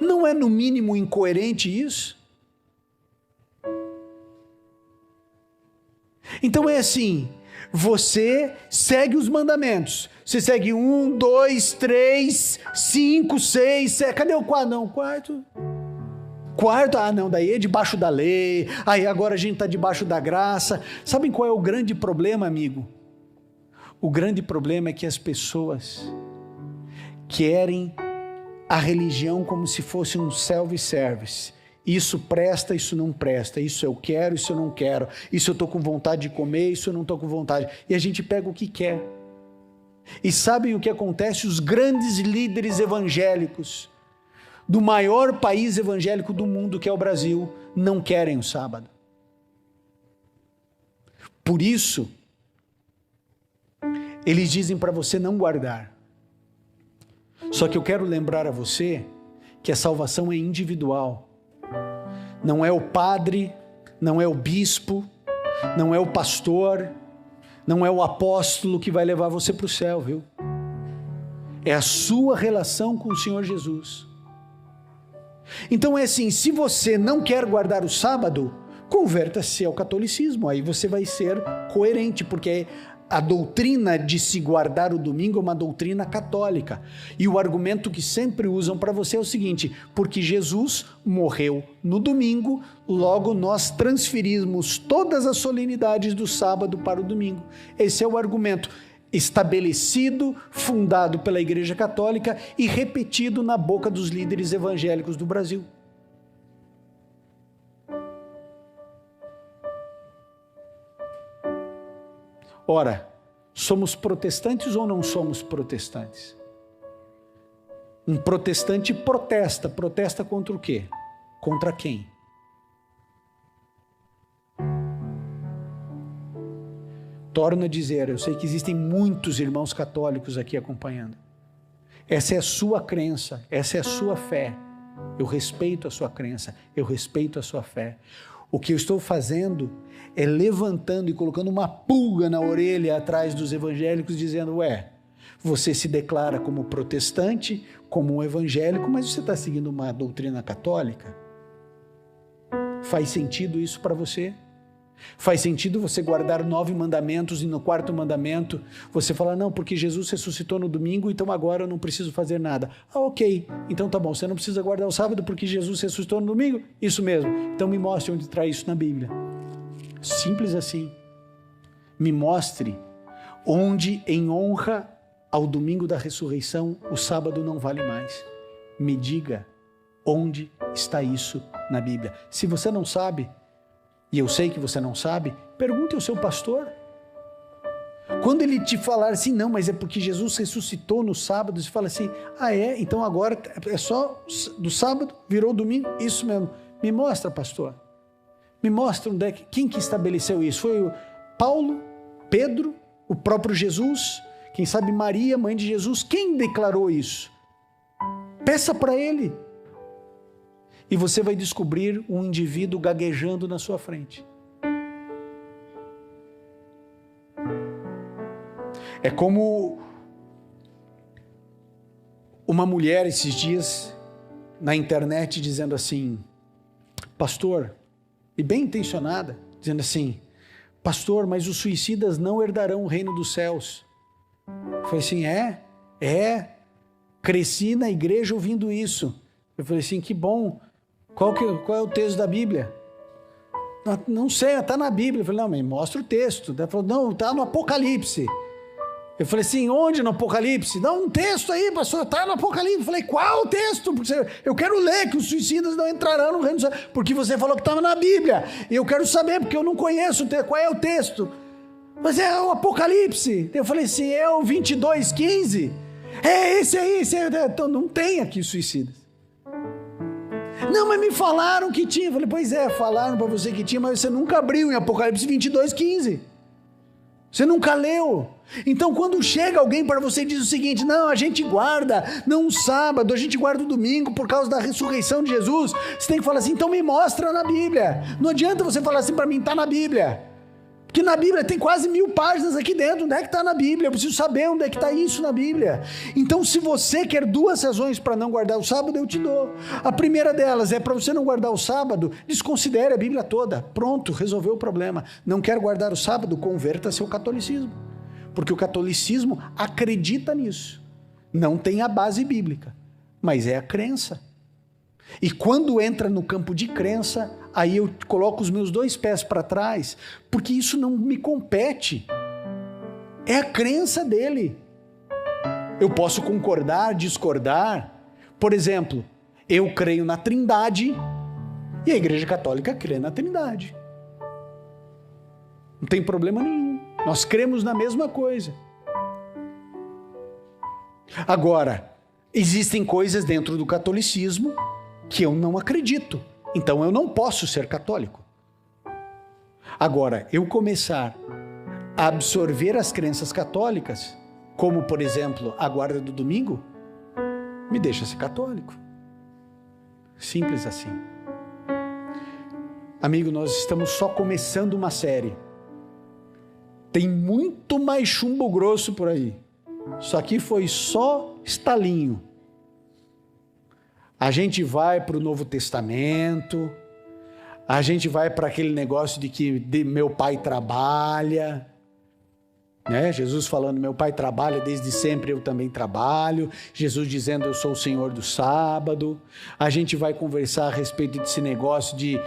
Não é no mínimo incoerente isso? Então é assim, você segue os mandamentos. Você segue 1, 2, 3, 5, 6, 7. Cadê o quarto? Não, quarto. Não, daí é debaixo da lei. Aí agora a gente está debaixo da graça. Sabem qual é o grande problema, amigo? O grande problema é que as pessoas querem a religião como se fosse um self-service. Isso presta, isso não presta, isso eu quero, isso eu não quero, isso eu estou com vontade de comer, isso eu não estou com vontade. E a gente pega o que quer. E sabem o que acontece? Os grandes líderes evangélicos do maior país evangélico do mundo, que é o Brasil, não querem o sábado. Por isso, eles dizem para você não guardar. Só que eu quero lembrar a você que a salvação é individual. Não é o padre, não é o bispo, não é o pastor, não é o apóstolo que vai levar você para o céu, viu? É a sua relação com o Senhor Jesus. Então é assim, se você não quer guardar o sábado, converta-se ao catolicismo, aí você vai ser coerente, porque a doutrina de se guardar o domingo é uma doutrina católica. E o argumento que sempre usam para você é o seguinte: porque Jesus morreu no domingo, logo nós transferimos todas as solenidades do sábado para o domingo. Esse é o argumento estabelecido, fundado pela Igreja Católica e repetido na boca dos líderes evangélicos do Brasil. Ora, somos protestantes ou não somos protestantes? Um protestante protesta. Protesta contra o quê? Contra quem? Torno a dizer, eu sei que existem muitos irmãos católicos aqui acompanhando. Essa é a sua crença, essa é a sua fé. Eu respeito a sua crença, eu respeito a sua fé. O que eu estou fazendo é levantando e colocando uma pulga na orelha atrás dos evangélicos, dizendo, você se declara como protestante, como um evangélico, mas você está seguindo uma doutrina católica? Faz sentido isso para você? Faz sentido você guardar 9 mandamentos e no 4º mandamento você fala, não, porque Jesus ressuscitou no domingo, então agora eu não preciso fazer nada. Ok, então tá bom, você não precisa guardar o sábado porque Jesus ressuscitou no domingo? Isso mesmo, então me mostre onde está isso na Bíblia. Simples assim. Me mostre onde, em honra ao domingo da ressurreição, o sábado não vale mais. Me diga onde está isso na Bíblia. Se você não sabe, e eu sei que você não sabe, pergunte ao seu pastor. Quando ele te falar assim, não, mas é porque Jesus ressuscitou no sábado, você fala assim, então agora é só do sábado, virou domingo? Isso mesmo. Me mostra, pastor. Me mostra onde quem que estabeleceu isso? Foi o Paulo, Pedro, o próprio Jesus, quem sabe Maria, mãe de Jesus, quem declarou isso? Peça para ele. E você vai descobrir um indivíduo gaguejando na sua frente. É como uma mulher esses dias na internet dizendo assim, pastor, e bem intencionada, dizendo assim, pastor, mas os suicidas não herdarão o reino dos céus. Eu falei assim, cresci na igreja ouvindo isso. Eu falei assim, que bom. Qual é o texto da Bíblia? Não sei, está na Bíblia. Eu falei, não, mas mostra o texto. Ela falou, não, está no Apocalipse. Eu falei assim, onde no Apocalipse? Dá um texto aí, pastor, está no Apocalipse. Eu falei, qual o texto? Porque eu quero ler que os suicidas não entrarão no reino dos céus, porque você falou que estava na Bíblia. E eu quero saber, porque eu não conheço qual é o texto. Mas é o Apocalipse. Eu falei assim, é o 22:15? É esse aí. Então não tem aqui suicidas. Não, mas me falaram que tinha. Eu falei, pois falaram para você que tinha, mas você nunca abriu em Apocalipse 22:15. Você nunca leu. Então quando chega alguém para você e diz o seguinte, não, a gente guarda, não o sábado, a gente guarda o domingo por causa da ressurreição de Jesus, você tem que falar assim, então me mostra na Bíblia. Não adianta você falar assim para mim, está na Bíblia. Porque na Bíblia tem quase 1000 páginas aqui dentro. Onde é que está na Bíblia? Eu preciso saber onde é que está isso na Bíblia. Então, se você quer 2 razões para não guardar o sábado, eu te dou. A primeira delas é para você não guardar o sábado, desconsidere a Bíblia toda. Pronto, resolveu o problema. Não quer guardar o sábado? Converta-se ao catolicismo. Porque o catolicismo acredita nisso. Não tem a base bíblica, mas é a crença. E quando entra no campo de crença, aí eu coloco os meus 2 pés para trás, porque isso não me compete. É a crença dele. Eu posso concordar, discordar. Por exemplo, eu creio na Trindade e a Igreja Católica crê na Trindade. Não tem problema nenhum. Nós cremos na mesma coisa. Agora, existem coisas dentro do catolicismo que eu não acredito. Então eu não posso ser católico. Agora, eu começar a absorver as crenças católicas, como por exemplo a guarda do domingo, me deixa ser católico. Simples assim. Amigo, nós estamos só começando uma série. Tem muito mais chumbo grosso por aí. Isso aqui foi só estalinho. A gente vai para o Novo Testamento, a gente vai para aquele negócio de que meu pai trabalha, Jesus falando, meu pai trabalha desde sempre, eu também trabalho. Jesus dizendo, eu sou o Senhor do sábado. A gente vai conversar a respeito desse negócio de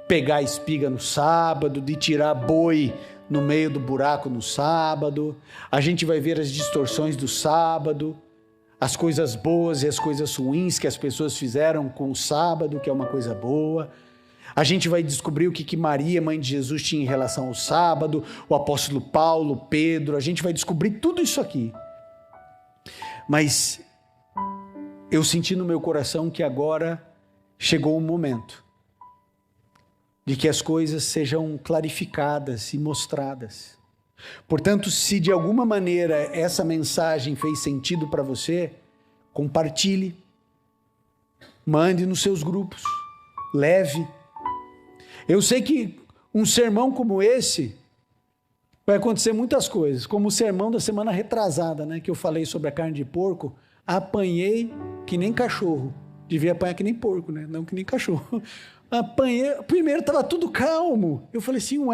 pegar espiga no sábado, de tirar boi no meio do buraco no sábado. A gente vai ver as distorções do sábado, as coisas boas e as coisas ruins que as pessoas fizeram com o sábado, que é uma coisa boa. A gente vai descobrir o que Maria, mãe de Jesus, tinha em relação ao sábado, o apóstolo Paulo, Pedro, a gente vai descobrir tudo isso aqui. Mas eu senti no meu coração que agora chegou o momento de que as coisas sejam clarificadas e mostradas. Portanto, se de alguma maneira essa mensagem fez sentido para você, compartilhe, mande nos seus grupos, leve. Eu sei que um sermão como esse vai acontecer muitas coisas, como o sermão da semana retrasada, que eu falei sobre a carne de porco, apanhei que nem cachorro. Devia apanhar que nem porco, não que nem cachorro. Apanhei, primeiro estava tudo calmo. Eu falei assim, o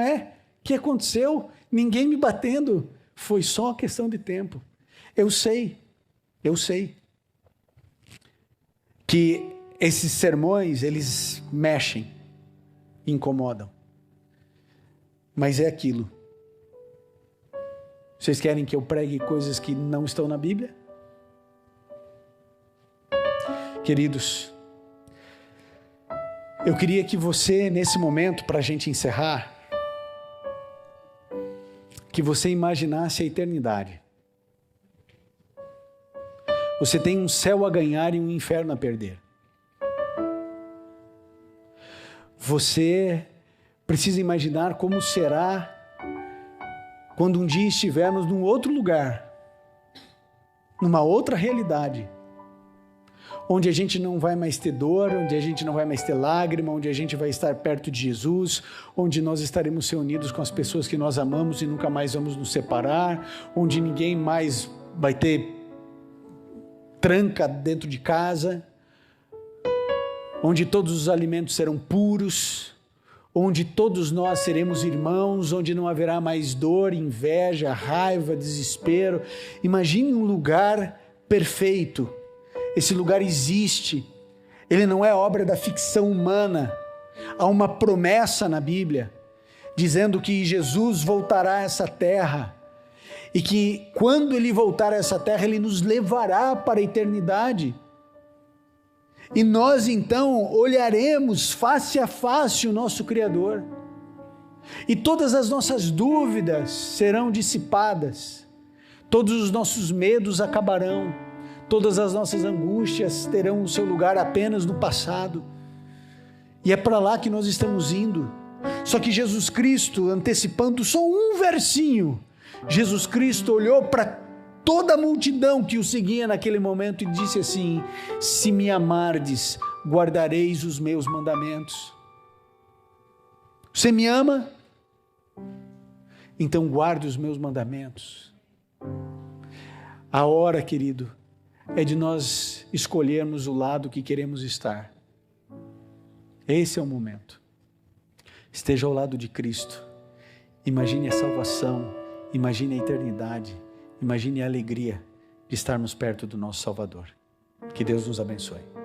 que aconteceu? Ninguém me batendo. Foi só questão de tempo. Eu sei que esses sermões, eles mexem, incomodam. Mas é aquilo. Vocês querem que eu pregue coisas que não estão na Bíblia? Queridos, eu queria que você, nesse momento, para a gente encerrar, que você imaginasse a eternidade. Você tem um céu a ganhar e um inferno a perder. Você precisa imaginar como será quando um dia estivermos num outro lugar, numa outra realidade, onde a gente não vai mais ter dor, onde a gente não vai mais ter lágrima, onde a gente vai estar perto de Jesus, onde nós estaremos reunidos com as pessoas que nós amamos e nunca mais vamos nos separar, onde ninguém mais vai ter tranca dentro de casa, onde todos os alimentos serão puros, onde todos nós seremos irmãos, onde não haverá mais dor, inveja, raiva, desespero. Imagine um lugar perfeito. Esse lugar existe. Ele não é obra da ficção humana. Há uma promessa na Bíblia, dizendo que Jesus voltará a essa terra, e que quando Ele voltar a essa terra, Ele nos levará para a eternidade. E nós então olharemos face a face o nosso Criador. E todas as nossas dúvidas serão dissipadas. Todos os nossos medos acabarão. Todas as nossas angústias terão o seu lugar apenas no passado. E é para lá que nós estamos indo. Só que Jesus Cristo, antecipando só um versinho, Jesus Cristo olhou para toda a multidão que o seguia naquele momento e disse assim: se me amardes, guardareis os meus mandamentos. Você me ama? Então guarde os meus mandamentos. A hora, querido, é de nós escolhermos o lado que queremos estar. Esse é o momento. Esteja ao lado de Cristo. Imagine a salvação, imagine a eternidade. Imagine a alegria de estarmos perto do nosso Salvador. Que Deus nos abençoe.